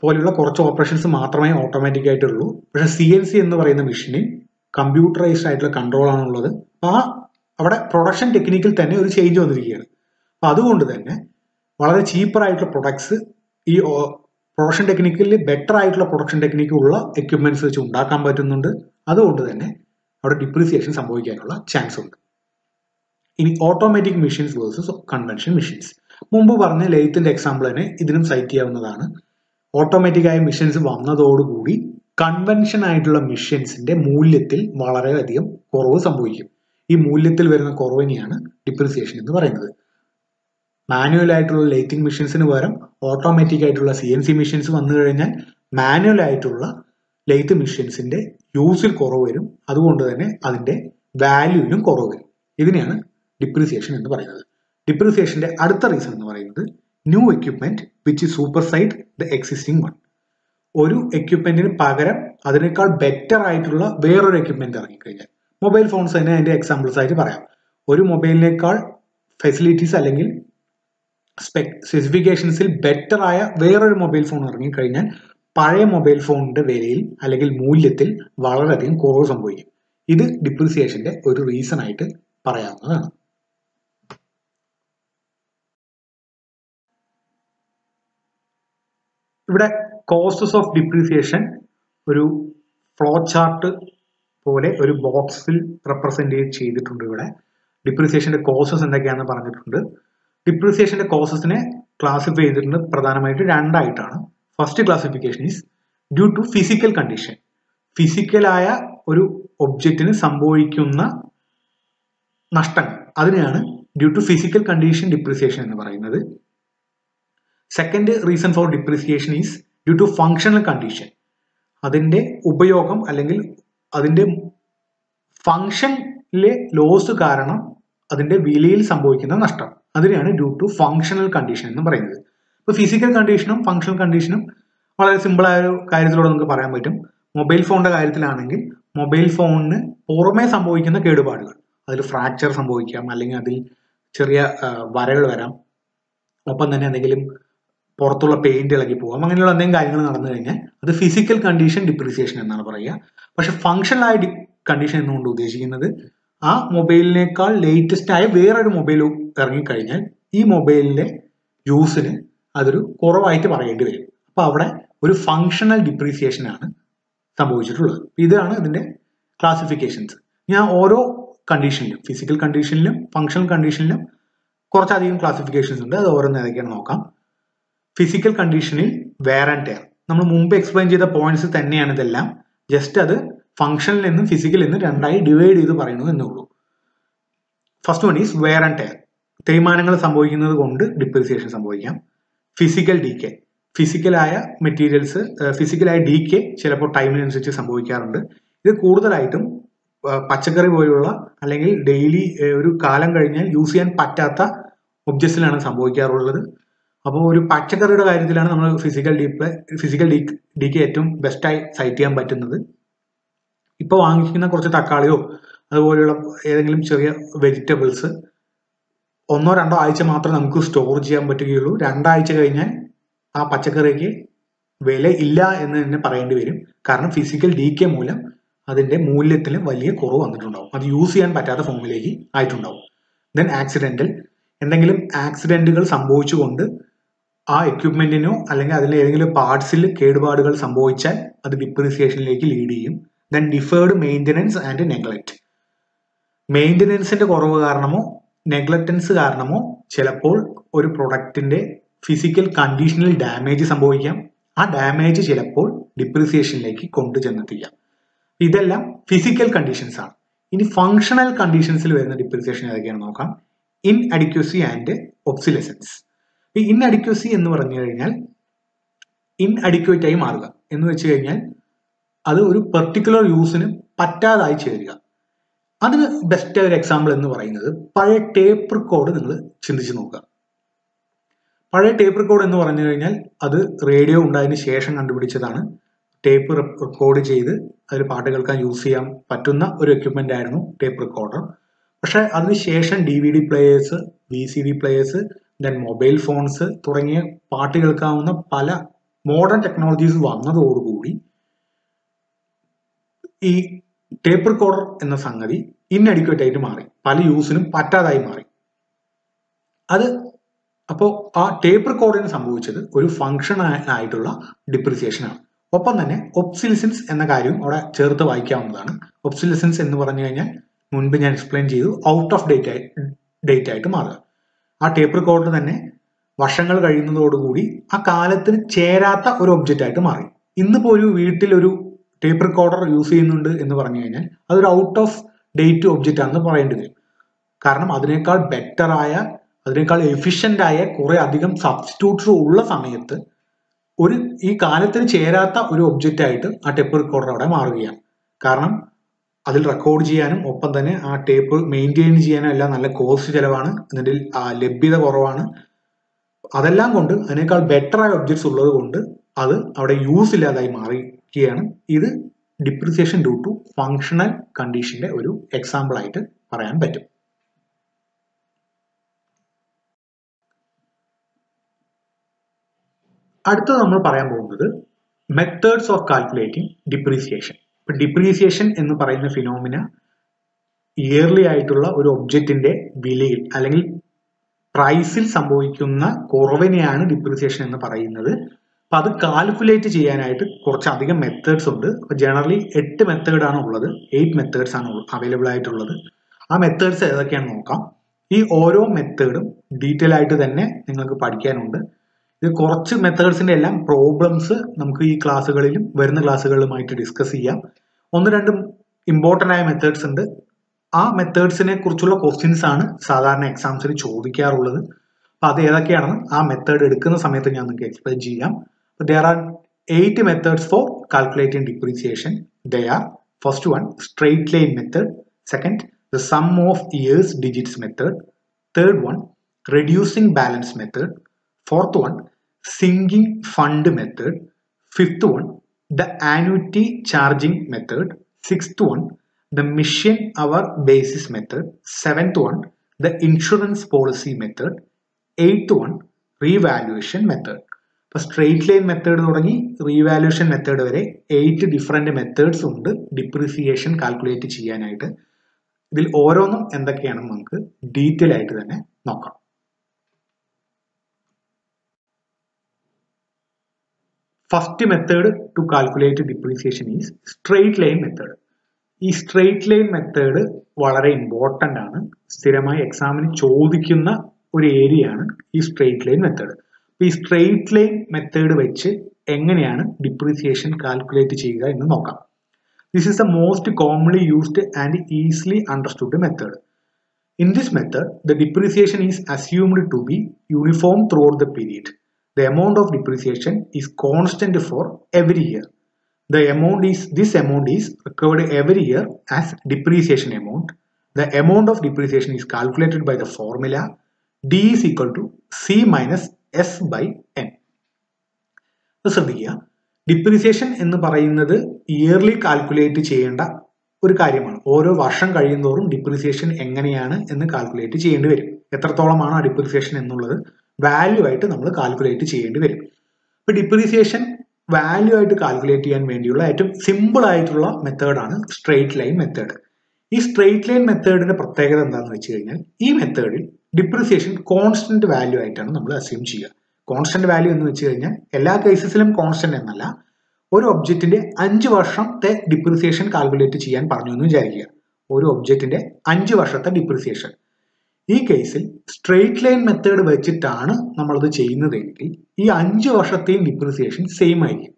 പോലെയുള്ള കുറച്ച് ഓപ്പറേഷൻസ് മാത്രമേ ഓട്ടോമാറ്റിക് ആയിട്ടുള്ളൂ. പക്ഷെ CNC എന്ന് പറയുന്ന മെഷീനിൽ കമ്പ്യൂട്ടറൈസ്ഡ് ആയിട്ടുള്ള കൺട്രോൾ ആണുള്ളത്. അവിടെ പ്രൊഡക്ഷൻ ടെക്നിക്കിൽ തന്നെ ഒരു ചേഞ്ച് വന്നിരിക്കുകയാണ്. അപ്പൊ അതുകൊണ്ട് തന്നെ വളരെ ചീപ്പർ ആയിട്ടുള്ള പ്രൊഡക്ട്സ് ഈ പ്രൊഡക്ഷൻ ടെക്നിക്കിൽ ബെറ്റർ ആയിട്ടുള്ള പ്രൊഡക്ഷൻ ടെക്നിക്ക് ഉള്ള എക്യുപ്മെന്റ്സ് വെച്ച് ഉണ്ടാക്കാൻ പറ്റുന്നുണ്ട്. അതുകൊണ്ട് തന്നെ അവിടെ ഡിപ്രീസിയേഷൻ സംഭവിക്കാനുള്ള ചാൻസ് ഉണ്ട്. ഇനി automatic machines versus convention machines. മുമ്പ് പറഞ്ഞ ലെയ്ത്തിന്റെ എക്സാമ്പിൾ തന്നെ ഇതിനും സൈറ്റ് ചെയ്യാവുന്നതാണ്. ഓട്ടോമാറ്റിക് ആയ മെഷീൻസ് വന്നതോടുകൂടി കൺവെൻഷൻ ആയിട്ടുള്ള മെഷീൻസിന്റെ മൂല്യത്തിൽ വളരെയധികം കുറവ് സംഭവിക്കും. ഈ മൂല്യത്തിൽ വരുന്ന കുറവിനെയാണ് ഡിപ്രീസിയേഷൻ എന്ന് പറയുന്നത്. മാനുവൽ ആയിട്ടുള്ള ലെയ്ത്തിങ് മെഷീൻസിന് പകരം ഓട്ടോമാറ്റിക് ആയിട്ടുള്ള CNC മെഷീൻസ് വന്നു കഴിഞ്ഞാൽ മാനുവൽ ആയിട്ടുള്ള ലെയ്ത്ത് മെഷീൻസിന്റെ യൂസിൽ കുറവ് വരും. അതുകൊണ്ട് തന്നെ അതിന്റെ വാല്യൂവിലും കുറവ് വരും. ഇതിനെയാണ് ഡിപ്രീസിയേഷൻ എന്ന് പറയുന്നത്. ഡിപ്രീസിയേഷന്റെ അടുത്ത റീസൺ എന്ന് പറയുന്നത് new equipment which സൂപ്പർസൈഡ് the existing one. ഒരു എക്യുപ്മെന്റിന് പകരം അതിനേക്കാൾ ബെറ്റർ ആയിട്ടുള്ള വേറൊരു എക്യുപ്മെന്റ് ഇറങ്ങിക്കഴിഞ്ഞാൽ, മൊബൈൽ ഫോൺസ് തന്നെ അതിന്റെ എക്സാമ്പിൾസ് ആയിട്ട് പറയാം. ഒരു മൊബൈലിനേക്കാൾ ഫെസിലിറ്റീസ് അല്ലെങ്കിൽ സ്പെസിഫിക്കേഷൻസിൽ ബെറ്റർ ആയ വേറൊരു മൊബൈൽ ഫോൺ ഇറങ്ങിക്കഴിഞ്ഞാൽ പഴയ മൊബൈൽ ഫോണിന്റെ വിലയിൽ അല്ലെങ്കിൽ മൂല്യത്തിൽ വളരെയധികം കുറവ് സംഭവിക്കും. ഇത് ഡിപ്രിസിയേഷന്റെ ഒരു റീസൺ ആയിട്ട് പറയാവുന്നതാണ്. ഇവിടെ കോസസ് ഓഫ് ഡിപ്രിസിയേഷൻ ഒരു ഫ്ലോ ചാർട്ട് പോലെ ഒരു ബോക്സിൽ റെപ്രസെന്റ് ചെയ്തിട്ടുണ്ട്. ഇവിടെ ഡിപ്രിസിയേഷന്റെ കോസസ് എന്തൊക്കെയാണെന്ന് പറഞ്ഞിട്ടുണ്ട്. ഡിപ്രിസിയേഷന്റെ കോസസിനെ ക്ലാസിഫൈ ചെയ്തിട്ടുണ്ട് പ്രധാനമായിട്ട് രണ്ടായിട്ടാണ്. First classification is due to physical condition. ഫിസിക്കലായ ഒരു ഒബ്ജക്റ്റിന് സംഭവിക്കുന്ന നഷ്ടങ്ങൾ, അതിനെയാണ് due to physical condition depreciation എന്ന് പറയുന്നത്. Second reason for depreciation is due to functional condition. അതിന്റെ ഉപയോഗം അല്ലെങ്കിൽ അതിന്റെ ഫങ്ഷനിലെ ലോസ് കാരണം അതിന്റെ വിലയിൽ സംഭവിക്കുന്ന നഷ്ടം, അതിനെയാണ് ഡ്യൂ ടു ഫങ്ഷണൽ കണ്ടീഷൻ എന്ന് പറയുന്നത്. ഇപ്പൊ ഫിസിക്കൽ കണ്ടീഷനും ഫങ്ഷണൽ കണ്ടീഷനും വളരെ സിമ്പിൾ ആയ ഒരു കാര്യത്തിലൂടെ നമുക്ക് പറയാൻ പറ്റും. മൊബൈൽ ഫോണിന്റെ കാര്യത്തിലാണെങ്കിൽ മൊബൈൽ ഫോണിന് പുറമേ സംഭവിക്കുന്ന കേടുപാടുകൾ, അതിൽ ഫ്രാക്ചർ സംഭവിക്കാം, അല്ലെങ്കിൽ അതിൽ ചെറിയ വരകൾ വരാം, ഒപ്പം തന്നെ എന്തെങ്കിലും പുറത്തുള്ള പെയിന്റ് ഇളകി പോകാം, അങ്ങനെയുള്ള എന്തെങ്കിലും കാര്യങ്ങൾ നടന്നു കഴിഞ്ഞാൽ അത് ഫിസിക്കൽ കണ്ടീഷൻ ഡിപ്രിസിയേഷൻ എന്നാണ് പറയുക. പക്ഷെ ഫങ്ഷണലായ കണ്ടീഷൻ എന്നുകൊണ്ട് ഉദ്ദേശിക്കുന്നത് ആ മൊബൈലിനേക്കാൾ ലേറ്റസ്റ്റ് ആയ വേറൊരു മൊബൈൽ ഇറങ്ങിക്കഴിഞ്ഞാൽ ഈ മൊബൈലിന്റെ യൂസിന് അതൊരു കുറവായിട്ട് പറയേണ്ടി വരും. അപ്പൊ അവിടെ ഒരു ഫങ്ഷണൽ ഡിപ്രീസിയേഷൻ ആണ് സംഭവിച്ചിട്ടുള്ളത്. ഇതാണ് ഇതിന്റെ ക്ലാസിഫിക്കേഷൻസ്. ഞാൻ ഓരോ കണ്ടീഷനിലും, ഫിസിക്കൽ കണ്ടീഷനിലും ഫങ്ഷണൽ കണ്ടീഷനിലും കുറച്ചധികം ക്ലാസിഫിക്കേഷൻസ് ഉണ്ട്. അത് ഓരോന്ന് ഏതൊക്കെയാണ് നോക്കാം. ഫിസിക്കൽ കണ്ടീഷനിൽ വെയർ ആൻഡ് ടയർ, നമ്മൾ മുമ്പ് എക്സ്പ്ലെയിൻ ചെയ്ത പോയിന്റ്സ് തന്നെയാണ് ഇതെല്ലാം. ജസ്റ്റ് അത് ഫങ്ഷനിൽ നിന്നും ഫിസിക്കൽ നിന്നും രണ്ടായി ഡിവൈഡ് ചെയ്ത് പറയുന്നു എന്നുള്ളൂ. First one is wear and tear. തേയ്മാനങ്ങൾ സംഭവിക്കുന്നത് കൊണ്ട് ഡിപ്രിസിയേഷൻ സംഭവിക്കാം. ഫിസിക്കൽ ഡീകെ, ഫിസിക്കലായ മെറ്റീരിയൽസ്, ഫിസിക്കലായ ഡീകെ ചിലപ്പോൾ ടൈമിനനുസരിച്ച് സംഭവിക്കാറുണ്ട്. ഇത് കൂടുതലായിട്ടും പച്ചക്കറി പോലുള്ള അല്ലെങ്കിൽ ഡെയിലി ഒരു കാലം കഴിഞ്ഞാൽ യൂസ് ചെയ്യാൻ പറ്റാത്ത ഒബ്ജക്ട്സിലാണ് സംഭവിക്കാറുള്ളത്. അപ്പോൾ ഒരു പച്ചക്കറിയുടെ കാര്യത്തിലാണ് നമ്മൾ ഫിസിക്കൽ ഡീകെ ഏറ്റവും ബെസ്റ്റായി സൈറ്റ് ചെയ്യാൻ പറ്റുന്നത്. ഇപ്പോൾ വാങ്ങിക്കുന്ന കുറച്ച് തക്കാളിയോ അതുപോലെയുള്ള ഏതെങ്കിലും ചെറിയ വെജിറ്റബിൾസ് 1-2 ആഴ്ച മാത്രമേ നമുക്ക് സ്റ്റോർ ചെയ്യാൻ പറ്റുകയുള്ളൂ. 2 ആഴ്ച കഴിഞ്ഞാൽ ആ പച്ചക്കറിക്ക് വില ഇല്ല എന്ന് തന്നെ പറയേണ്ടി വരും. കാരണം ഫിസിക്കൽ ഡീകെ മൂലം അതിന്റെ മൂല്യത്തിൽ വലിയ കുറവ് വന്നിട്ടുണ്ടാവും, അത് യൂസ് ചെയ്യാൻ പറ്റാത്ത ഫോമിലേക്ക് ആയിട്ടുണ്ടാവും. ദെൻ ആക്സിഡന്റൽ, എന്തെങ്കിലും ആക്സിഡന്റുകൾ സംഭവിച്ചുകൊണ്ട് ആ എക്യുപ്മെന്റിനോ അല്ലെങ്കിൽ അതിലെ ഏതെങ്കിലും പാർട്സിൽ കേടുപാടുകൾ സംഭവിച്ചാൽ അത് ഡിപ്രിസിയേഷനിലേക്ക് ലീഡ് ചെയ്യും. Then deferred maintenance and neglect. മെയിൻ്റനൻസിന്റെ കുറവ് കാരണമോ നെഗ്ലക്റ്റൻസ് കാരണമോ ചിലപ്പോൾ ഒരു പ്രൊഡക്റ്റിന്റെ ഫിസിക്കൽ കണ്ടീഷനിൽ ഡാമേജ് സംഭവിക്കാം. ആ ഡാമേജ് ചിലപ്പോൾ ഡിപ്രിസിയേഷനിലേക്ക് കൊണ്ടുചെന്നെത്തിക്കാം. ഇതെല്ലാം ഫിസിക്കൽ കണ്ടീഷൻസ് ആണ്. ഇനി ഫങ്ഷണൽ കണ്ടീഷൻസിൽ വരുന്ന ഡിപ്രിസിയേഷൻ ഏതൊക്കെയാണ് നോക്കാം. ഇൻഅഡിക്വസി ആൻഡ് ഒബ്സിലസൻസ്. ഈ ഇൻഅഡിക്വസി എന്ന് പറഞ്ഞു കഴിഞ്ഞാൽ ഇൻഅഡിക്വേറ്റ് ആയി മാറുക എന്ന് വെച്ച് കഴിഞ്ഞാൽ അത് ഒരു പെർട്ടിക്കുലർ യൂസിന് പറ്റാതായി ചേരുക. അതിന് ബെസ്റ്റ് ഒരു എക്സാമ്പിൾ എന്ന് പറയുന്നത് പഴയ ടേപ്പ് റെക്കോർഡ് നിങ്ങൾ ചിന്തിച്ച് നോക്കുക. പഴയ ടേപ്പ് റെക്കോർഡ് എന്ന് പറഞ്ഞു കഴിഞ്ഞാൽ അത് റേഡിയോ ഉണ്ടായതിനു ശേഷം കണ്ടുപിടിച്ചതാണ്. ടേപ്പ് റെക്കോർഡ് ചെയ്ത് അതിൽ പാട്ട് കേൾക്കാൻ യൂസ് ചെയ്യാൻ പറ്റുന്ന ഒരു എക്യുപ്മെന്റ് ആയിരുന്നു ടേപ്പ് റെക്കോർഡർ. പക്ഷെ അതിനുശേഷം DVD players, VCD players, then mobile phones തുടങ്ങിയ പാട്ട് കേൾക്കാവുന്ന പല മോഡേൺ ടെക്നോളജീസ് വന്നതോടുകൂടി ഈ ടേപ്പ് റെക്കോർഡർ എന്ന സംഗതി ഇൻഅഡിക്വേറ്റ് ആയിട്ട് മാറി, പല യൂസിനും പറ്റാതായി മാറി. അപ്പോൾ ആ ടേപ്പ് റെക്കോർഡിന് സംഭവിച്ചത് ഒരു ഫങ്ഷൻ ആയിട്ടുള്ള ഡിപ്രിസിയേഷൻ ആണ്. ഒപ്പം തന്നെ ഒബ്സിലസൻസ് എന്ന കാര്യവും അവിടെ ചേർത്ത് വായിക്കാവുന്നതാണ്. ഒബ്സിലസൻസ് എന്ന് പറഞ്ഞു കഴിഞ്ഞാൽ മുൻപ് ഞാൻ എക്സ്പ്ലെയിൻ ചെയ്തു, ഔട്ട് ഓഫ് ഡേറ്റ് ആയിട്ട് മാറുക. ആ ടേപ്പ് റെക്കോർഡർ തന്നെ വർഷങ്ങൾ കഴിയുന്നതോടുകൂടി ആ കാലത്തിന് ചേരാത്ത ഒരു ഒബ്ജക്റ്റ് ആയിട്ട് മാറി. ഇന്നിപ്പോ ഒരു വീട്ടിൽ ഒരു ടേപ്പ് റെക്കോർഡർ യൂസ് ചെയ്യുന്നുണ്ട് എന്ന് പറഞ്ഞു കഴിഞ്ഞാൽ അതൊരു ഔട്ട് ഓഫ് ഡേറ്റ് ഒബ്ജക്റ്റ് ആണെന്ന് പറയേണ്ടി വരും. കാരണം അതിനേക്കാൾ ബെറ്റർ ആയ, അതിനേക്കാൾ എഫിഷ്യന്റ് ആയ കുറെ അധികം സബ്സ്റ്റിറ്റ്യൂട്ട്സ് ഉള്ള സമയത്ത് ഈ കാലത്തിന് ചേരാത്ത ഒരു ഒബ്ജക്റ്റ് ആയിട്ട് ആ ടേപ്പ് റെക്കോർഡർ അവിടെ മാറുകയാണ്. കാരണം അതിൽ റെക്കോർഡ് ചെയ്യാനും ഒപ്പം തന്നെ ആ ടേപ്പ് മെയിൻറ്റെയിൻ ചെയ്യാനും എല്ലാം നല്ല കോസ്റ്റ് ചിലവാണ്, അതിൻ്റെ ലഭ്യത കുറവാണ്. അതെല്ലാം കൊണ്ട് അതിനേക്കാൾ ബെറ്റർ ആയ ഒബ്ജക്ട്സ് ഉള്ളത് കൊണ്ട് അത് അവിടെ യൂസ് ഇല്ലാതായി മാറുകയാണ്. ഇത് ഡിപ്രിസിയേഷൻ ഡ്യൂ ടു ഫങ്ഷണൽ കണ്ടീഷന്റെ ഒരു എക്സാമ്പിൾ ആയിട്ട് പറയാൻ പറ്റും. അടുത്തത് നമ്മൾ പറയാൻ പോകുന്നത് മെത്തേഡ്സ് ഓഫ് കാൽക്കുലേറ്റിംഗ് ഡിപ്രീസിയേഷൻ. ഇപ്പൊ ഡിപ്രീസിയേഷൻ എന്ന് പറയുന്ന ഫിനോമിന ഇയർലി ആയിട്ടുള്ള ഒരു ഒബ്ജക്റ്റിന്റെ വിലയിൽ അല്ലെങ്കിൽ പ്രൈസിൽ സംഭവിക്കുന്ന കുറവിനെയാണ് ഡിപ്രീസിയേഷൻ എന്ന് പറയുന്നത്. അപ്പൊ അത് കാൽക്കുലേറ്റ് ചെയ്യാനായിട്ട് കുറച്ചധികം മെത്തേഡ്സ് ഉണ്ട്. അപ്പൊ ജനറലി 8 മെത്തേഡാണ് ഉള്ളത്, 8 മെത്തേഡ്സ് ആണ് അവൈലബിൾ ആയിട്ടുള്ളത്. ആ മെത്തേഡ്സ് ഏതൊക്കെയാണെന്ന് നോക്കാം. ഈ ഓരോ മെത്തേഡും ഡീറ്റെയിൽ ആയിട്ട് തന്നെ നിങ്ങൾക്ക് പഠിക്കാനുണ്ട്. ഇത് കുറച്ച് മെത്തേഡ്സിന്റെ എല്ലാം പ്രോബ്ലംസ് നമുക്ക് ഈ ക്ലാസ്സുകളിലും വരുന്ന ക്ലാസ്സുകളിലുമായിട്ട് ഡിസ്കസ് ചെയ്യാം. 1-2 ഇമ്പോർട്ടൻ്റ് ആയ മെത്തേഡ്സ് ഉണ്ട്. ആ മെത്തേഡ്സിനെ കുറിച്ചുള്ള ക്വസ്റ്റ്യൻസ് ആണ് സാധാരണ എക്സാംസിൽ ചോദിക്കാറുള്ളത്. അപ്പൊ അത് ഏതൊക്കെയാണെന്ന് ആ മെത്തേഡ് എടുക്കുന്ന സമയത്ത് ഞാൻ നിങ്ങൾക്ക് എക്സ്പ്ലെയിൻ ചെയ്യാം. There are 8 methods for calculating depreciation. They are: first one, straight line method; second, the sum of years digits method; third one, reducing balance method; fourth one, sinking fund method; fifth one, the annuity charging method; sixth one, the mission hour basis method; seventh one, the insurance policy method; eighth one, revaluation method. Straight line method തുടങ്ങി revaluation method വരെ 8 different methods ഉണ്ട് depreciation calculate ചെയ്യാനായിട്ട്. ഇതിൽ ഓരോന്നും എന്തൊക്കെയാണെന്ന് നമുക്ക് detail ആയിട്ട് തന്നെ നോക്കാം. First method to calculate depreciation is straight line method. ഈ സ്ട്രെയിറ്റ് ലൈൻ മെത്തേഡ് വളരെ ഇമ്പോർട്ടൻ്റ് ആണ്. സ്ഥിരമായി എക്സാമിന് ചോദിക്കുന്ന ഒരു ഏരിയ ആണ് ഈ സ്ട്രെയിറ്റ് ലൈൻ മെത്തേഡ്. ഈ സ്ട്രെയിറ്റ് ലൈൻ മെത്തേഡ് വെച്ച് എങ്ങനെയാണ് ഡിപ്രിസിയേഷൻ കാൽക്കുലേറ്റ് ചെയ്യുക എന്ന് നോക്കാം. This is the most commonly used and easily understood method. In this method the depreciation is assumed to be uniform throughout the period. The amount of depreciation is constant for every year. This amount is recovered every year as depreciation amount. The amount of depreciation is calculated by the formula D is equal to C minus S by N. ശ്രദ്ധിക്കുക, depreciation എന്ന് പറയുന്നത് yearly calculate ചെയ്യേണ്ട ഒരു കാര്യമാണ്. ഓരോ വർഷം കഴിയുന്തോറും depreciation എങ്ങനെയാണ് എന്ന് കാൽക്കുലേറ്റ് ചെയ്യേണ്ടി വരും. എത്രത്തോളമാണ് ആ ഡിപ്രിസിയേഷൻ എന്നുള്ളത് വാല്യൂ ആയിട്ട് നമ്മൾ കാൽക്കുലേറ്റ് ചെയ്യേണ്ടി വരും. ഇപ്പൊ ഡിപ്രിസിയേഷൻ വാല്യൂ ആയിട്ട് കാൽക്കുലേറ്റ് ചെയ്യാൻ വേണ്ടിയുള്ള ഏറ്റവും സിമ്പിൾ ആയിട്ടുള്ള മെത്തേഡാണ് സ്ട്രെയിറ്റ് ലൈൻ മെത്തേഡ്. ഈ സ്ട്രെയിറ്റ് ലൈൻ മെത്തേഡിന്റെ പ്രത്യേകത എന്താണെന്ന് വെച്ച് കഴിഞ്ഞാൽ ഈ മെത്തേഡിൽ ഡിപ്രിസിയേഷൻ കോൺസ്റ്റന്റ് വാല്യൂ ആയിട്ടാണ് നമ്മൾ അസ്യൂം ചെയ്യുക. കോൺസ്റ്റന്റ് വാല്യൂ എന്ന് വെച്ച് കഴിഞ്ഞാൽ എല്ലാ കേസസിലും കോൺസ്റ്റന്റ് എന്നല്ല. ഒരു ഒബ്ജക്റ്റിന്റെ 5 വർഷത്തെ ഡിപ്രിസിയേഷൻ കാൽക്കുലേറ്റ് ചെയ്യാൻ പറഞ്ഞു എന്ന് വിചാരിക്കുക. ഒരു ഒബ്ജക്റ്റിന്റെ 5 വർഷത്തെ ഡിപ്രിസിയേഷൻ. ഈ കേസിൽ സ്ട്രെയിറ്റ് ലൈൻ മെത്തേഡ് വെച്ചിട്ടാണ് നമ്മളത് ചെയ്യുന്നതെങ്കിൽ ഈ 5 വർഷത്തെയും ഡിപ്രിസിയേഷൻ സെയിം ആയിരിക്കും.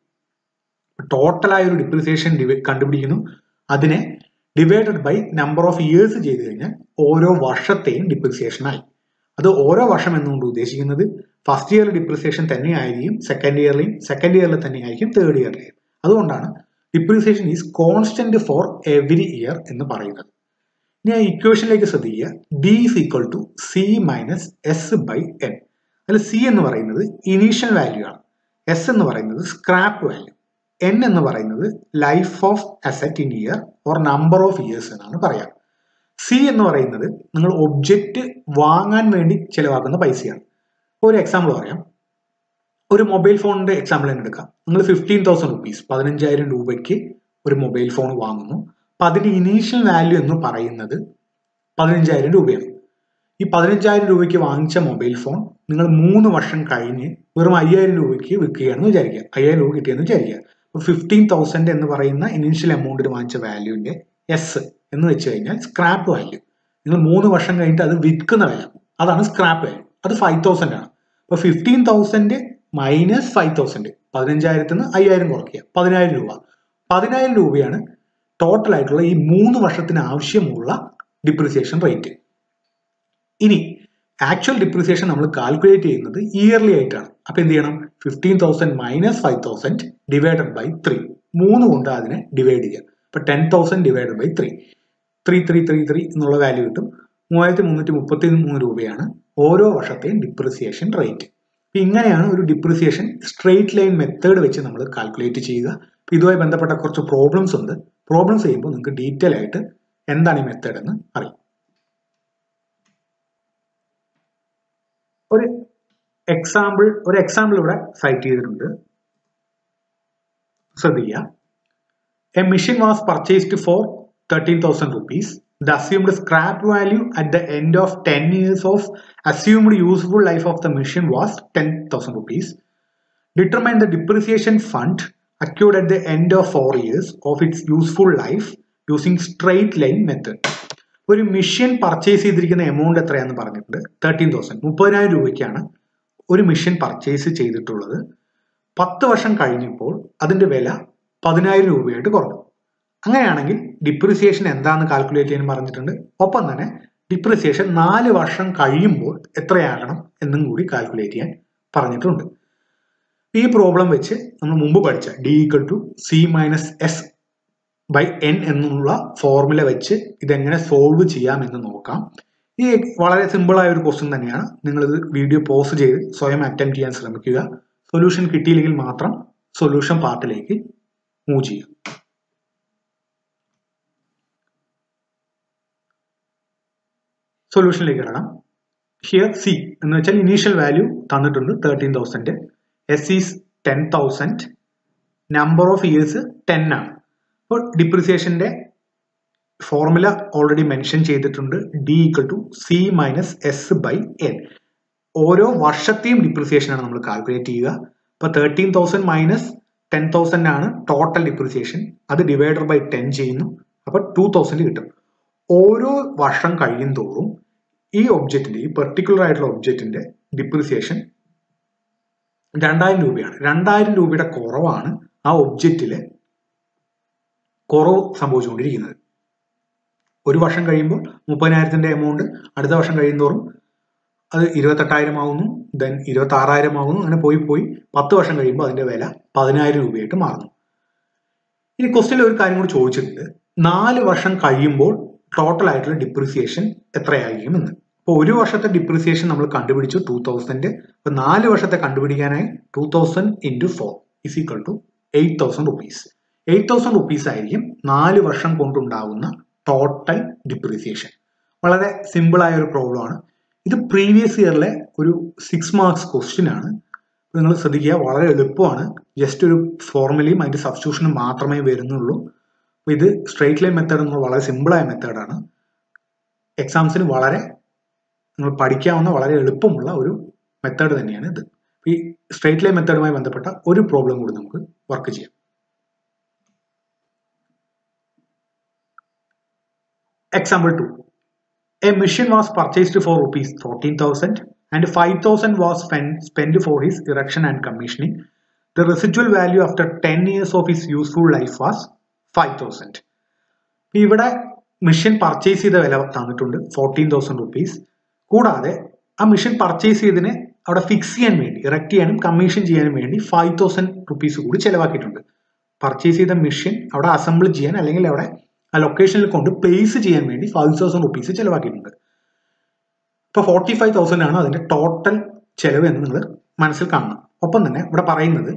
ടോട്ടലായ ഒരു ഡിപ്രിസിയേഷൻ കണ്ടുപിടിക്കുന്നു, അതിനെ divided by number of years ചെയ്ത് കഴിഞ്ഞാൽ ഓരോ വർഷത്തെയും ഡിപ്രിസിയേഷൻ ആയി. അത് ഓരോ വർഷം എന്നുകൊണ്ട് ഉദ്ദേശിക്കുന്നത് ഫസ്റ്റ് ഇയർ ഡിപ്രിസിയേഷൻ തന്നെ ആയിരിക്കും സെക്കൻഡ് ഇയറിൽ തന്നെ ആയിരിക്കും തേർഡ് ഇയറിലെയും. അതുകൊണ്ടാണ് depreciation is constant for every year എന്ന് പറയുന്നത്. ഇനി ആ ഇക്വേഷനിലേക്ക് ശ്രദ്ധിക്കുക. D is equal to C minus S by N. അതിൽ സി എന്ന് പറയുന്നത് ഇനീഷ്യൽ വാല്യൂ ആണ്, എസ് എന്ന് പറയുന്നത് സ്ക്രാപ്പ് വാല്യൂ, എൻ എന്ന് പറയുന്നത് life of asset in year or number of years എന്നാണ് പറയാം. സി എന്ന് പറയുന്നത് നിങ്ങൾ ഒബ്ജക്റ്റ് വാങ്ങാൻ വേണ്ടി ചെലവാക്കുന്ന പൈസയാണ്. ഒരു എക്സാമ്പിൾ പറയാം. ഒരു മൊബൈൽ ഫോണിന്റെ എക്സാമ്പിൾ തന്നെ എടുക്കാം. നിങ്ങൾ 15,000 rupees 15,000 രൂപയ്ക്ക് ഒരു മൊബൈൽ ഫോൺ വാങ്ങുന്നു. അപ്പൊ അതിന്റെ ഇനീഷ്യൽ വാല്യൂ എന്ന് പറയുന്നത് 15,000 രൂപയാണ്. ഈ 15,000 രൂപയ്ക്ക് വാങ്ങിച്ച മൊബൈൽ ഫോൺ നിങ്ങൾ 3 വർഷം കഴിഞ്ഞ് വെറും 5,000 രൂപയ്ക്ക് വിൽക്കുകയാണെന്ന് വിചാരിക്കുക. 5,000 രൂപ കിട്ടിയെന്ന് വിചാരിക്കുക. അപ്പൊ 15,000 എന്ന് പറയുന്ന ഇനീഷ്യൽ എമൗണ്ടിന് വാങ്ങിച്ച വാല്യൂവിന്റെ എസ് എന്ന് വെച്ച് കഴിഞ്ഞാൽ സ്ക്രാപ്പ് വാല്യൂ. നിങ്ങൾ 3 വർഷം കഴിഞ്ഞിട്ട് അത് വിൽക്കുന്ന വില, അതാണ് സ്ക്രാപ്പ് വാല്യൂ. അത് 5,000 ആണ്. അപ്പൊ 15,000 മൈനസ് 5,000, 15,000 5,000 കുറയ്ക്കുക, 10,000 രൂപ. 10,000 രൂപയാണ് ടോട്ടൽ ആയിട്ടുള്ള ഈ 3 വർഷത്തിന് ആവശ്യമുള്ള ഡിപ്രിസിയേഷൻ റേറ്റ്. ഇനി ആക്ച്വൽ ഡിപ്രിസിയേഷൻ നമ്മൾ കാൽക്കുലേറ്റ് ചെയ്യുന്നത് ഇയർലി ആയിട്ടാണ്. അപ്പൊ എന്ത് ചെയ്യണം? 15,000 മൈനസ് 5,000 ഡിവൈഡഡ് ബൈ 3, 3 കൊണ്ട് അതിനെ ഡിവൈഡ് ചെയ്യുക. അപ്പൊ 10,000 ഡിവൈഡഡ് ബൈ 3 എന്നുള്ള വാല്യൂ കിട്ടും. 3,333 രൂപയാണ് ഓരോ വർഷത്തെയും ഡിപ്രിസിയേഷൻ റേറ്റ്. ഇങ്ങനെയാണ് ഒരു ഡിപ്രിസിയേഷൻ സ്ട്രെയിറ്റ് ലൈൻ മെത്തേഡ് വെച്ച് നമ്മൾ കാൽക്കുലേറ്റ് ചെയ്യുക. ഇതുമായി ബന്ധപ്പെട്ട കുറച്ച് പ്രോബ്ലംസ് ഉണ്ട്. പ്രോബ്ലംസ് ചെയ്യുമ്പോൾ നിങ്ങൾക്ക് ഡീറ്റെയിൽ ആയിട്ട് എന്താണ് ഈ മെത്തേഡ് എന്ന് അറിയും. ഒരു എക്സാമ്പിൾ ഇവിടെ സൈറ്റ് ചെയ്തിട്ടുണ്ട്. ശ്രദ്ധിക്കുക. A machine was purchased for 13,000 rupees. The assumed scrap value at the end of 10 years of assumed useful life of the machine was 10,000 rupees. Determine the depreciation fund accrued at the end of 4 years of its useful life using straight line method. ഒരു machine purchase ചെയ്തിരിക്കുന്ന amount എത്രയാണെന്ന് പറഞ്ഞിട്ടുണ്ട്. 13,000, 30,000 രൂപയ്ക്കാണ് ഒരു machine purchase ചെയ്തിട്ടുള്ളത്. 10 വർഷം കഴിഞ്ഞപ്പോൾ അതിന്റെ വില 10,000 രൂപയായിട്ട് കുറഞ്ഞു. അങ്ങനെയാണെങ്കിൽ ഡിപ്രിസിയേഷൻ എന്താണെന്ന് കാൽക്കുലേറ്റ് ചെയ്യാൻ പറഞ്ഞിട്ടുണ്ട്. ഒപ്പം തന്നെ ഡിപ്രിസിയേഷൻ 4 വർഷം കഴിയുമ്പോൾ എത്രയാകണം എന്നും കൂടി കാൽക്കുലേറ്റ് ചെയ്യാൻ പറഞ്ഞിട്ടുണ്ട്. ഈ പ്രോബ്ലം വെച്ച് നമ്മൾ മുമ്പ് പഠിച്ച D=C-S/N എന്നുള്ള ഫോർമുല വെച്ച് ഇതെങ്ങനെ സോൾവ് ചെയ്യാം എന്ന് നോക്കാം. ഈ വളരെ സിമ്പിൾ ആയ ഒരു ക്വസ്റ്റ്യൻ തന്നെയാണ്. നിങ്ങളിത് വീഡിയോ പോസ് ചെയ്ത് സ്വയം അറ്റംപ്റ്റ് ചെയ്യാൻ ശ്രമിക്കുക. സൊല്യൂഷൻ കിട്ടിയില്ലെങ്കിൽ മാത്രം സൊല്യൂഷൻ പാർട്ടിലേക്ക് മൂവ് ചെയ്യുക. സൊല്യൂഷനിലേക്ക് ഇറങ്ങാം. ഹിയർ സി എന്ന് വെച്ചാൽ ഇനീഷ്യൽ വാല്യൂ തന്നിട്ടുണ്ട് 13,000. S is 10,000. Number of years 10 ആണ്. അപ്പോൾ ഡിപ്രിസിയേഷന്റെ ഫോർമുല ഓൾറെഡി മെൻഷൻ ചെയ്തിട്ടുണ്ട്. D=C-S/N. ഓരോ വർഷത്തെയും ഡിപ്രിസിയേഷൻ ആണ് നമ്മൾ കാൽക്കുലേറ്റ് ചെയ്യുക. ഇപ്പൊ 13,000 മൈനസ് 10,000 ആണ് ടോട്ടൽ ഡിപ്രിസിയേഷൻ. അത് ഡിവൈഡഡ് ബൈ 10 ചെയ്യുന്നു. അപ്പൊ 2,000 കിട്ടും. ഓരോ വർഷം കഴിയും തോറും ഈ ഒബ്ജക്റ്റിന്റെ, ഈ പെർട്ടിക്കുലർ ആയിട്ടുള്ള ഒബ്ജക്റ്റിന്റെ ഡിപ്രിസിയേഷൻ 2,000 രൂപയാണ്. 2,000 രൂപയുടെ കുറവാണ് ആ ഒബ്ജക്റ്റില് കുറവ് സംഭവിച്ചുകൊണ്ടിരിക്കുന്നത്. ഒരു വർഷം കഴിയുമ്പോൾ 30,000ന്റെ എമൗണ്ട് അടുത്ത വർഷം കഴിയുന്തോറും അത് 28,000 ആവുന്നു, ദെൻ 26,000 ആവുന്നു. അങ്ങനെ പോയി 10 വർഷം കഴിയുമ്പോൾ അതിന്റെ വില 10,000 രൂപയായിട്ട് മാറുന്നു. ഇനി ക്വസ്റ്റ്യനിൽ ഒരു കാര്യം കൂടി ചോദിച്ചിട്ടുണ്ട്. 4 വർഷം കഴിയുമ്പോൾ ടോട്ടൽ ആയിട്ടുള്ള ഡിപ്രിസിയേഷൻ എത്രയായിരിക്കും എന്ന്. അപ്പോൾ ഒരു വർഷത്തെ ഡിപ്രിസിയേഷൻ നമ്മൾ കണ്ടുപിടിച്ചു 2,000. അപ്പൊ 4 വർഷത്തെ കണ്ടുപിടിക്കാനായി 2,000 × 4 = 8,000 rupees. 8,000 rupees ആയിരിക്കും 4 വർഷം കൊണ്ടുണ്ടാവുന്ന ടോട്ടൽ ഡിപ്രിസിയേഷൻ. വളരെ സിമ്പിൾ ആയ ഒരു പ്രോബ്ലം ആണ്. ഇത് പ്രീവിയസ് ഇയറിലെ ഒരു 6 മാർക്സ് ക്വസ്റ്റ്യൻ ആണ്. നിങ്ങൾ ശ്രദ്ധിക്കുക, വളരെ എളുപ്പമാണ്. ജസ്റ്റ് ഒരു ഫോർമുലയും അതിന്റെ സബ്സ്റ്റിറ്റ്യൂഷനും മാത്രമേ വരുന്നുള്ളൂ. അപ്പോൾ ഇത് സ്ട്രെയിറ്റ് ലൈൻ മെത്തേഡ് എന്നുള്ള വളരെ സിമ്പിളായ മെത്തേഡാണ്. എക്സാംസിന് വളരെ നിങ്ങൾ പഠിക്കാവുന്ന വളരെ എളുപ്പമുള്ള ഒരു മെത്തേഡ് തന്നെയാണ് ഇത്. ഈ സ്ട്രെയിറ്റ് ലൈൻ മെത്തേഡുമായി ബന്ധപ്പെട്ട ഒരു പ്രോബ്ലം കൂടി നമുക്ക് വർക്ക് ചെയ്യാം. Example 2. A machine was purchased for rupees 14,000 and 5,000 was spent for his erection and commissioning. The residual value after 10 years of his useful life was 5,000. ഇവിടെ മെഷീൻ പർച്ചേസ് ചെയ്ത വില തന്നിട്ടുണ്ട് 14,000 rupees. കൂടാതെ ആ മെഷീൻ പർച്ചേസ് ചെയ്തതിനെ അവിടെ fix ചെയ്യാൻ വേണ്ടി, ഇറക്ട് ചെയ്യാനും കമ്മീഷൻ ചെയ്യാനും വേണ്ടി 5,000 rupees കൂടി ചെലവാക്കിയിട്ടുണ്ട്. പർച്ചേസ് ചെയ്ത മെഷീൻ അവിടെ അസംബിൾ ചെയ്യാൻ അല്ലെങ്കിൽ അവിടെ ആ ലൊക്കേഷനിൽ കൊണ്ട് പ്ലേസ് ചെയ്യാൻ വേണ്ടി 5,000 rupees ചെലവാക്കിയിട്ടുണ്ട്. ഇപ്പൊ 45,000 ആണ് അതിന്റെ ടോട്ടൽ ചെലവ് എന്ന് നിങ്ങൾ മനസ്സിൽ കാണണം. ഒപ്പം തന്നെ ഇവിടെ പറയുന്നത്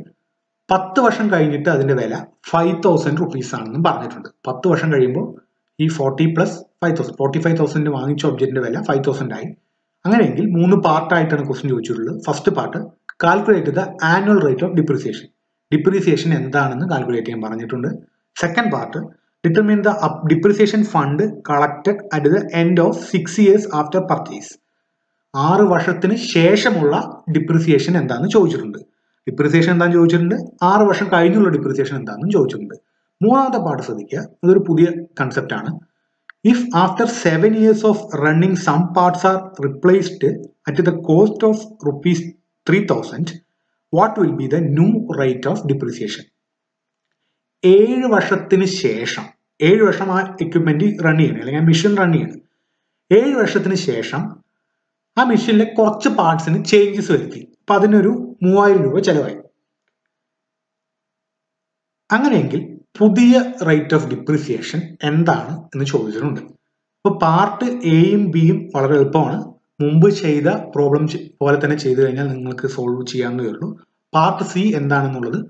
10 വർഷം കഴിഞ്ഞിട്ട് അതിന്റെ വില 5,000 rupees ആണെന്നും പറഞ്ഞിട്ടുണ്ട്. 10 വർഷം കഴിയുമ്പോൾ ഈ 40 + 5,000, 45,000 വാങ്ങിച്ച ഒബ്ജക്റ്റിന്റെ വില 5,000 ആയി. അങ്ങനെയെങ്കിൽ 3 പാർട്ടായിട്ടാണ് ക്വസ്റ്റ്യൻ ചോദിച്ചിട്ടുള്ളത്. First part, calculate the annual rate of depreciation. Depreciation എന്താണെന്ന് കാൽക്കുലേറ്റ് ചെയ്യാൻ പറഞ്ഞിട്ടുണ്ട്. Second part, determine the depreciation fund collected at the end of 6 years after purchase. 6 വർഷത്തിന് ശേഷമുള്ള ഡിപ്രിസിയേഷൻ എന്താണെന്ന് ചോദിച്ചിട്ടുണ്ട്. ഡിപ്രിസിയേഷൻ എന്താണെന്ന് ചോദിച്ചിട്ടുണ്ട്, 6 വർഷം കഴിഞ്ഞുള്ള ഡിപ്രിസിയേഷൻ എന്താണെന്ന് ചോദിച്ചിട്ടുണ്ട്. മൂന്നാമത്തെ പാർട്ട് ശ്രദ്ധിക്കുക, അതൊരു പുതിയ കൺസെപ്റ്റ് ആണ്. If after 7 years of running some parts are replaced at the cost of rupees 3,000, what will be the new rate of depreciation? 7 വർഷത്തിന് ശേഷം, 7 വർഷം ആ എക്യുപ്മെന്റ് റൺ ചെയ്യണം അല്ലെങ്കിൽ ആ മെഷീൻ റൺ ചെയ്യണം. 7 വർഷത്തിന് ശേഷം ആ മെഷീനിലെ കുറച്ച് പാർട്സിന് ചേഞ്ചസ് വരുത്തി. അപ്പൊ അതിനൊരു 3,000 രൂപ ചെലവായി. അങ്ങനെയെങ്കിൽ പുതിയ റേറ്റ് ഓഫ് ഡിപ്രിസിയേഷൻ എന്താണ് എന്ന് ചോദിച്ചിട്ടുണ്ട്. അപ്പൊ പാർട്ട് എയും ബിയും വളരെ എളുപ്പമാണ്. മുമ്പ് ചെയ്ത പ്രോബ്ലം പോലെ തന്നെ ചെയ്തു കഴിഞ്ഞാൽ നിങ്ങൾക്ക് സോൾവ് ചെയ്യാവുന്നതേ ഉള്ളൂ. പാർട്ട് സി എന്താണെന്നുള്ളത്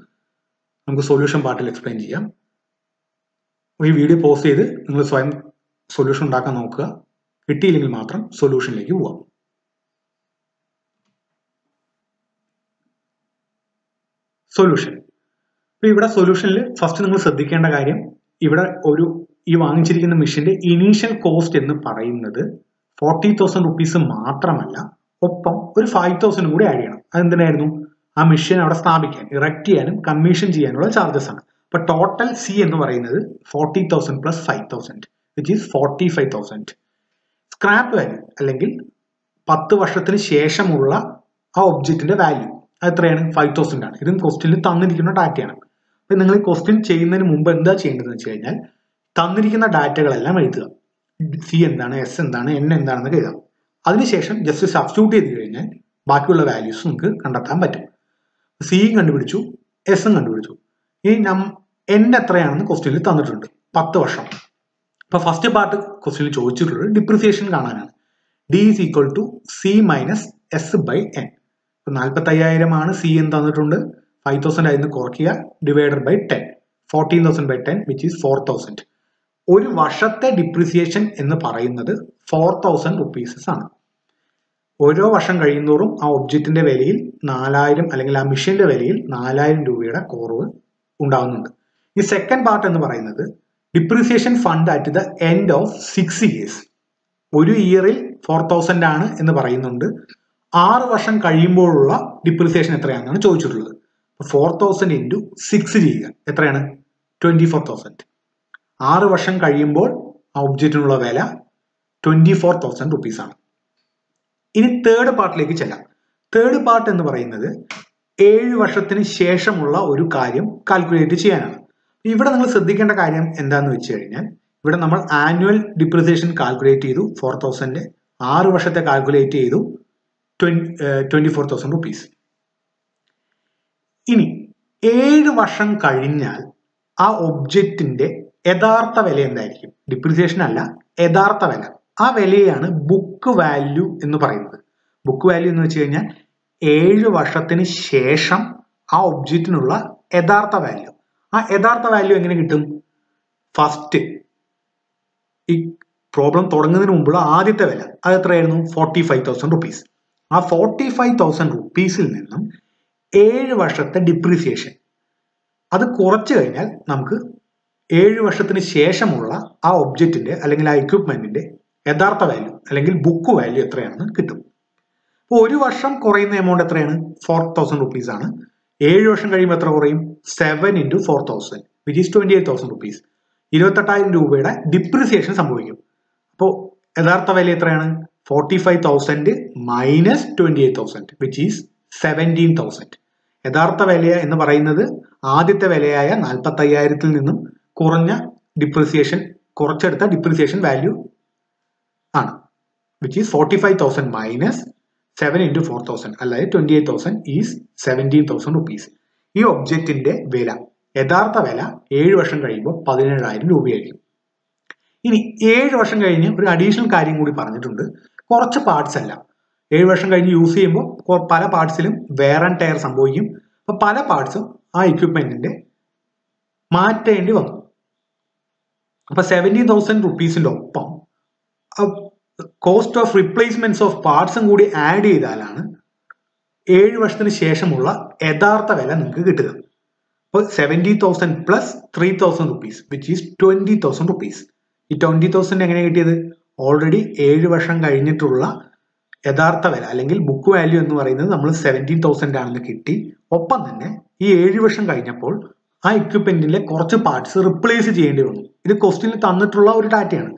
നമുക്ക് സൊല്യൂഷൻ പാർട്ടിൽ എക്സ്പ്ലെയിൻ ചെയ്യാം. ഈ വീഡിയോ പോസ്റ്റ് ചെയ്ത് നിങ്ങൾ സ്വയം സൊല്യൂഷൻ ഉണ്ടാക്കാൻ നോക്കുക. കിട്ടിയില്ലെങ്കിൽ മാത്രം സൊല്യൂഷനിലേക്ക് പോവാം. സൊല്യൂഷൻ. ഇവിടെ സൊല്യൂഷനിൽ ഫസ്റ്റ് നിങ്ങൾ ശ്രദ്ധിക്കേണ്ട കാര്യം, ഇവിടെ ഈ വാങ്ങിച്ചിരിക്കുന്ന മെഷീന്റെ ഇനീഷ്യൽ കോസ്റ്റ് എന്ന് പറയുന്നത് 40,000 റുപ്പീസ് മാത്രമല്ല, ഒപ്പം ഒരു 5,000 കൂടി ആഡ് ചെയ്യണം. അതെന്തിനായിരുന്നു? ആ മെഷീൻ അവിടെ സ്ഥാപിക്കാൻ, ഇറക്ട് ചെയ്യാനും കമ്മീഷൻ ചെയ്യാനുള്ള ചാർജസ് ആണ്. അപ്പൊ ടോട്ടൽ സി എന്ന് പറയുന്നത് 40,000 plus 5,000 which is 45,000. Scrap value അല്ലെങ്കിൽ 10 വർഷത്തിന് ശേഷമുള്ള ആ ഒബ്ജക്റ്റിന്റെ വാല്യൂ എത്രയാണ്? 5,000 ആണ്. ഇതും ക്വസ്റ്റ്യനിൽ തന്നിരിക്കുന്ന ഡാറ്റയാണ്. അപ്പൊ നിങ്ങൾ ഈ ക്വസ്റ്റ്യൻ ചെയ്യുന്നതിന് മുമ്പ് എന്താ ചെയ്യേണ്ടതെന്ന് വെച്ച് കഴിഞ്ഞാൽ, തന്നിരിക്കുന്ന ഡാറ്റകളെല്ലാം എഴുതുക. സി എന്താണ്, എസ് എന്താണ്, എൻ എന്താണെന്നൊക്കെ എഴുതാം. അതിനുശേഷം ജസ്റ്റ് സബ്സ്റ്റിറ്റ്യൂട്ട് ചെയ്ത് കഴിഞ്ഞാൽ ബാക്കിയുള്ള വാല്യൂസ് നമുക്ക് കണ്ടെത്താൻ പറ്റും. സിയും കണ്ടുപിടിച്ചു, എസും കണ്ടുപിടിച്ചു. ഈ എൻ എത്രയാണെന്ന് ക്വസ്റ്റ്യനിൽ തന്നിട്ടുണ്ട്, 10 വർഷം. അപ്പൊ ഫസ്റ്റ് പാർട്ട് ക്വസ്റ്റ്യനിൽ ചോദിച്ചിട്ടുള്ളത് ഡിപ്രിസിയേഷൻ കാണാനാണ്. D is equal to C minus S by N. 45,000 ആണ് സി എന്ന് തന്നിട്ടുണ്ട്. 5,000 അതിൽ നിന്ന് കുറയ്ക്കുക, divided by 10. 14,000 by 10 which is 4,000. ഒരു വർഷത്തെ ഡിപ്രിസിയേഷൻ എന്ന് പറയുന്നത് 4,000 റുപ്പീസസ് ആണ്. ഓരോ വർഷം കഴിയുന്നതോറും ആ ഒബ്ജക്റ്റിന്റെ വിലയിൽ 4,000 അല്ലെങ്കിൽ ആ മെഷീന്റെ വിലയിൽ 4,000 രൂപയുടെ കുറവ് ഉണ്ടാകുന്നുണ്ട്. ഈ സെക്കൻഡ് പാർട്ട് എന്ന് പറയുന്നത് depreciation fund at the end of 6 years. ഒരു ഇയറിൽ 4,000 ആണ് എന്ന് പറയുന്നുണ്ട്. 6 വർഷം കഴിയുമ്പോഴുള്ള ഡിപ്രിസിയേഷൻ എത്രയാണെന്നാണ് ചോദിച്ചിട്ടുള്ളത്. 4,000 ഇൻറ്റു 6 ചെയ്യുക, എത്രയാണ്? 24,000. 6 വർഷം കഴിയുമ്പോൾ ആ ഒബ്ജക്റ്റിനുള്ള വില 24,000 റുപ്പീസ് ആണ്. ഇനി തേർഡ് പാർട്ടിലേക്ക് ചെല്ലാം. തേർഡ് പാർട്ട് എന്ന് പറയുന്നത് 7 വർഷത്തിന് ശേഷമുള്ള ഒരു കാര്യം കാൽക്കുലേറ്റ് ചെയ്യാനാണ്. ഇവിടെ നിങ്ങൾ ശ്രദ്ധിക്കേണ്ട കാര്യം എന്താണെന്ന് വെച്ച് കഴിഞ്ഞാൽ, ഇവിടെ നമ്മൾ ആനുവൽ ഡിപ്രിസിയേഷൻ കാൽക്കുലേറ്റ് ചെയ്തു 4,000, 6 വർഷത്തെ കാൽക്കുലേറ്റ് ചെയ്തു 24,000 റുപ്പീസ്. ഇനി 7 വർഷം കഴിഞ്ഞാൽ ആ ഒബ്ജക്റ്റിന്റെ യഥാർത്ഥ വില എന്തായിരിക്കും? ഡിപ്രിസിയേഷൻ അല്ല, യഥാർത്ഥ വില. ആ വിലയാണ് ബുക്ക് വാല്യൂ എന്ന് പറയുന്നത്. ബുക്ക് വാല്യൂ എന്ന് വെച്ച് കഴിഞ്ഞാൽ 7 വർഷത്തിന് ശേഷം ആ ഒബ്ജക്റ്റിനുള്ള യഥാർത്ഥ വാല്യൂ. ആ യഥാർത്ഥ വാല്യൂ എങ്ങനെ കിട്ടും? ഫസ്റ്റ് ഈ പ്രോബ്ലം തുടങ്ങുന്നതിന് മുമ്പുള്ള ആദ്യത്തെ വില അത് എത്രയായിരുന്നു? 45,000 റുപ്പീസ്. ആ 45,000 റുപ്പീസിൽ നിന്നും 7 വർഷത്തെ ഡിപ്രിസിയേഷൻ അത് കുറച്ചു കഴിഞ്ഞാൽ നമുക്ക് 7 വർഷത്തിന് ശേഷമുള്ള ആ ഒബ്ജക്റ്റിന്റെ അല്ലെങ്കിൽ ആ എക്യുപ്മെന്റിന്റെ യഥാർത്ഥ വാല്യൂ അല്ലെങ്കിൽ ബുക്ക് വാല്യൂ എത്രയാണെന്ന് കിട്ടും. അപ്പോൾ ഒരു വർഷം കുറയുന്ന എമൗണ്ട് എത്രയാണ്? 4,000 റുപ്പീസ് ആണ്. 7 വർഷം കഴിയുമ്പോൾ എത്ര കുറയും? 7 ഇൻറ്റു 4,000 വിച്ച് ഈസ് 28,000 റുപ്പീസ്. 28,000 രൂപയുടെ ഡിപ്രിസിയേഷൻ സംഭവിക്കും. അപ്പോൾ യഥാർത്ഥ വില എത്രയാണ്? 45,000 മൈനസ് 28,000 വിച്ച് ഈസ് 17,000. യഥാർത്ഥ വില എന്ന് പറയുന്നത് ആദ്യത്തെ വിലയായ 45,000 നിന്നും കുറഞ്ഞ ഡിപ്രിസിയേഷൻ, കുറച്ചെടുത്ത ഡിപ്രിസിയേഷൻ വാല്യൂ ആണ്. വിച്ച് ഈസ് 45,000 മൈനസ് 7 ഇൻറ്റു 4,000, അല്ലാതെ 28,000 ഈസ് 17,000 റുപ്പീസ്. ഈ ഒബ്ജക്റ്റിന്റെ വില, യഥാർത്ഥ വില 7 വർഷം കഴിയുമ്പോൾ 17,000 രൂപയായിരിക്കും. ഇനി 7 വർഷം കഴിഞ്ഞ് ഒരു അഡീഷണൽ കാര്യം കൂടി പറഞ്ഞിട്ടുണ്ട്. കുറച്ച് പാർട്സ് അല്ല, 7 വർഷം കഴിഞ്ഞ് യൂസ് ചെയ്യുമ്പോൾ പല പാർട്സിലും വെയർ ആൻഡ് ടയർ സംഭവിക്കും. അപ്പൊ പല പാർട്സും ആ എക്യുപ്മെന്റിന്റെ മാറ്റേണ്ടി വന്നു. അപ്പൊ 17,000 റുപ്പീസിന്റെ ഒപ്പം കോസ്റ്റ് ഓഫ് റിപ്ലേസ്മെന്റ്സ് ഓഫ് പാർട്സും കൂടി ആഡ് ചെയ്താലാണ് 7 വർഷത്തിന് ശേഷമുള്ള യഥാർത്ഥ വില നിങ്ങൾക്ക് കിട്ടുക. അപ്പോൾ 70,000 plus 3,000 rupees which is 20,000 rupees. ഈ 20,000 എങ്ങനെ കിട്ടിയത്? ഓൾറെഡി 7 വർഷം കഴിഞ്ഞിട്ടുള്ള യഥാർത്ഥ വില അല്ലെങ്കിൽ ബുക്ക് വാല്യൂ എന്ന് പറയുന്നത് നമ്മൾ 17,000 ആണെന്ന് കിട്ടി. ഒപ്പം തന്നെ ഈ 7 വർഷം കഴിഞ്ഞപ്പോൾ ആ എക്യുപ്മെന്റിലെ കുറച്ച് പാർട്സ് റിപ്ലേസ് ചെയ്യേണ്ടി വന്നു. ഇത് ക്വസ്റ്റ്യനിൽ തന്നിട്ടുള്ള ഒരു ഡാറ്റയാണ്.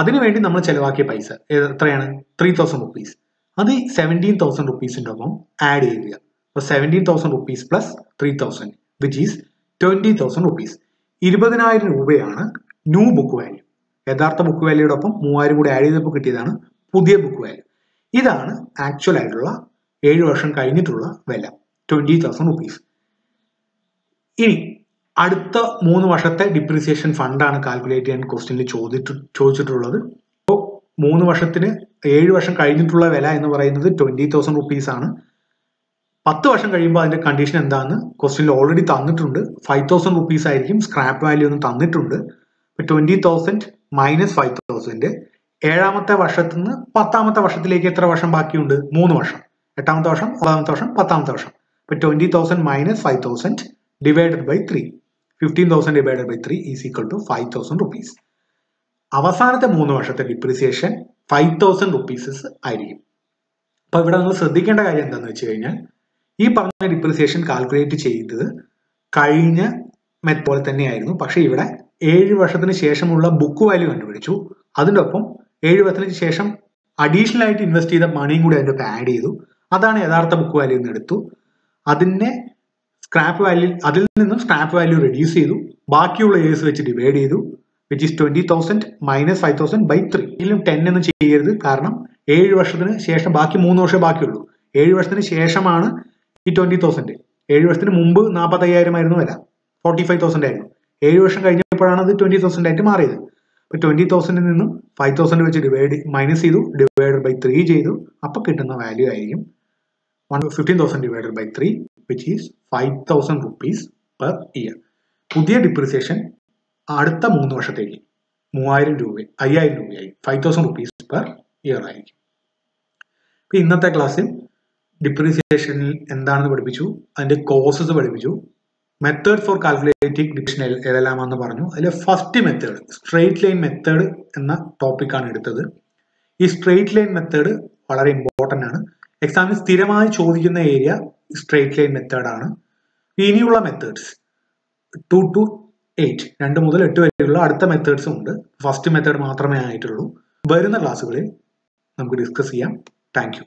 അതിനുവേണ്ടി നമ്മൾ ചെലവാക്കിയ പൈസ എത്രയാണ്? 3,000 റുപ്പീസ്. അത് 17,000 റുപ്പീസിന്റെ ഒപ്പം ആഡ് ചെയ്യുക. അപ്പോൾ 17,000 rupees plus 3,000 which is 20,000 rupees. 20,000 രൂപയാണ് ന്യൂ ബുക്ക് വാല്യൂ. യഥാർത്ഥ ബുക്ക് വാല്യൂടെ ഒപ്പം 3,000 കൂടി ആഡ് ചെയ്തപ്പോൾ കിട്ടിയതാണ് പുതിയ ബുക്ക് വാല്യൂ. ഇതാണ് ആക്ച്വൽ ആയിട്ടുള്ള 7 വർഷം കഴിഞ്ഞിട്ടുള്ള വില, 20,000 റുപ്പീസ്. ഇനി അടുത്ത 3 വർഷത്തെ ഡിപ്രിസിയേഷൻ ഫണ്ടാണ് കാൽക്കുലേറ്റ് ചെയ്യാൻ ക്വസ്റ്റ്യനിൽ ചോദിച്ചിട്ടുള്ളത്. അപ്പോൾ 3 വർഷത്തിന് 7 വർഷം കഴിഞ്ഞിട്ടുള്ള വില എന്ന് പറയുന്നത് 20,000 റുപ്പീസ് ആണ്. 10 വർഷം കഴിയുമ്പോൾ അതിന്റെ കണ്ടീഷൻ എന്താണെന്ന് ക്വസ്റ്റ്യനിൽ ഓൾറെഡി തന്നിട്ടുണ്ട്. 5,000 റുപ്പീസ് ആയിരിക്കും സ്ക്രാപ്പ് വാല്യൂ എന്ന് തന്നിട്ടുണ്ട്. 20,000 മൈനസ് 5,000 ഏഴാമത്തെ വർഷത്തിൽ നിന്ന് 10ാമത്തെ വർഷത്തിലേക്ക് എത്ര വർഷം ബാക്കിയുണ്ട്? 3 വർഷം. 8ാമത്തെ വർഷം, 9ാമത്തെ വർഷം, 10ാമത്തെ വർഷം. 20,000 minus 5,000 divided by 3. 15,000 divided by 3 is equal to 5,000 rupees. അവസാനത്തെ 3 വർഷത്തെ ഡിപ്രീസിയേഷൻ 5,000 റുപ്പീസ് ആയിരിക്കും. അപ്പൊ ഇവിടെ നമ്മൾ ശ്രദ്ധിക്കേണ്ട കാര്യം എന്താണെന്ന് വെച്ച് കഴിഞ്ഞാൽ, ഈ പറഞ്ഞ ഡിപ്രീസിയേഷൻ കാൽക്കുലേറ്റ് ചെയ്തത് കഴിഞ്ഞ മെത്തേഡ് പോലെ തന്നെയായിരുന്നു. പക്ഷെ ഇവിടെ 7 വർഷത്തിന് ശേഷമുള്ള ബുക്ക് വാല്യൂ കണ്ടുപിടിച്ചു. അതിൻ്റെ ഒപ്പം 7 വർഷത്തിന് ശേഷം അഡീഷണൽ ആയിട്ട് ഇൻവെസ്റ്റ് ചെയ്ത മണിയും കൂടി അതിൻ്റെ ഒപ്പം ആഡ് ചെയ്തു. അതാണ് യഥാർത്ഥ ബുക്ക് വാല്യൂ എന്ന് എടുത്തു. അതിനെ സ്ക്രാപ്പ് വാല്യൂ, അതിൽ നിന്നും സ്ക്രാപ്പ് വാല്യൂ റെഡ്യൂസ് ചെയ്തു. ബാക്കിയുള്ള ഇയേഴ്സ് വെച്ച് ഡിവൈഡ് ചെയ്തു. Which is 20,000 minus 5,000 by 3. ഇതിലും 10 ഒന്നും ചെയ്യരുത്. കാരണം 7 വർഷത്തിന് ശേഷം ബാക്കി 3 വർഷം ബാക്കിയുള്ളൂ. 7 വർഷത്തിന് ശേഷമാണ് ഈ 20,000. 7 വർഷത്തിന് മുമ്പ് 45,000 ആയിരുന്നു വില, 45,000 ആയിരുന്നു. 7 വർഷം കഴിഞ്ഞപ്പോഴാണ് അത് 20,000 ആയിട്ട് മാറിയത്. അപ്പൊ 20,000 നിന്നും 5,000 വെച്ച് മൈനസ് ചെയ്തു, ഡിവൈഡഡ് ബൈ 3 ചെയ്തു. അപ്പൊ കിട്ടുന്ന വാല്യൂ ആയിരിക്കും 15,000 divided by 3 which is 5,000 rupees per year. പുതിയ ഡിപ്രിസിയേഷൻ അടുത്ത 3 വർഷത്തേക്ക് 5,000 രൂപയായി 5,000 റുപ്പീസ് പെർ ഇയർ ആയിരിക്കും. ഇപ്പൊ ഇന്നത്തെ ക്ലാസ്സിൽ ഡിപ്രീസിയേഷനിൽ എന്താണെന്ന് പഠിപ്പിച്ചു, അതിന്റെ കോസസ് പഠിപ്പിച്ചു, മെത്തേഡ് ഫോർ കാൽക്കുലേറ്റിംഗ് ഡിപ്രീസിയേഷൻ ഏതെല്ലാമാണെന്ന് പറഞ്ഞു. അതിലെ first method straight line method എന്ന ടോപ്പിക്കാണ് എടുത്തത്. ഈ സ്ട്രെയിറ്റ് ലൈൻ മെത്തേഡ് വളരെ ഇമ്പോർട്ടൻ്റ് ആണ്. എക്സാമിൽ സ്ഥിരമായി ചോദിക്കുന്ന ഏരിയ സ്ട്രെയിറ്റ് ലൈൻ മെത്തേഡാണ്. ഇനിയുള്ള മെത്തേഡ്സ് 2 to 8, 2 മുതൽ 8 വരെയുള്ള അടുത്ത മെത്തേഡ്സും ഉണ്ട്. ഫസ്റ്റ് മെത്തേഡ് മാത്രമേ ആയിട്ടുള്ളൂ. വരുന്ന ക്ലാസ്സുകളിൽ നമുക്ക് ഡിസ്കസ് ചെയ്യാം. Thank you.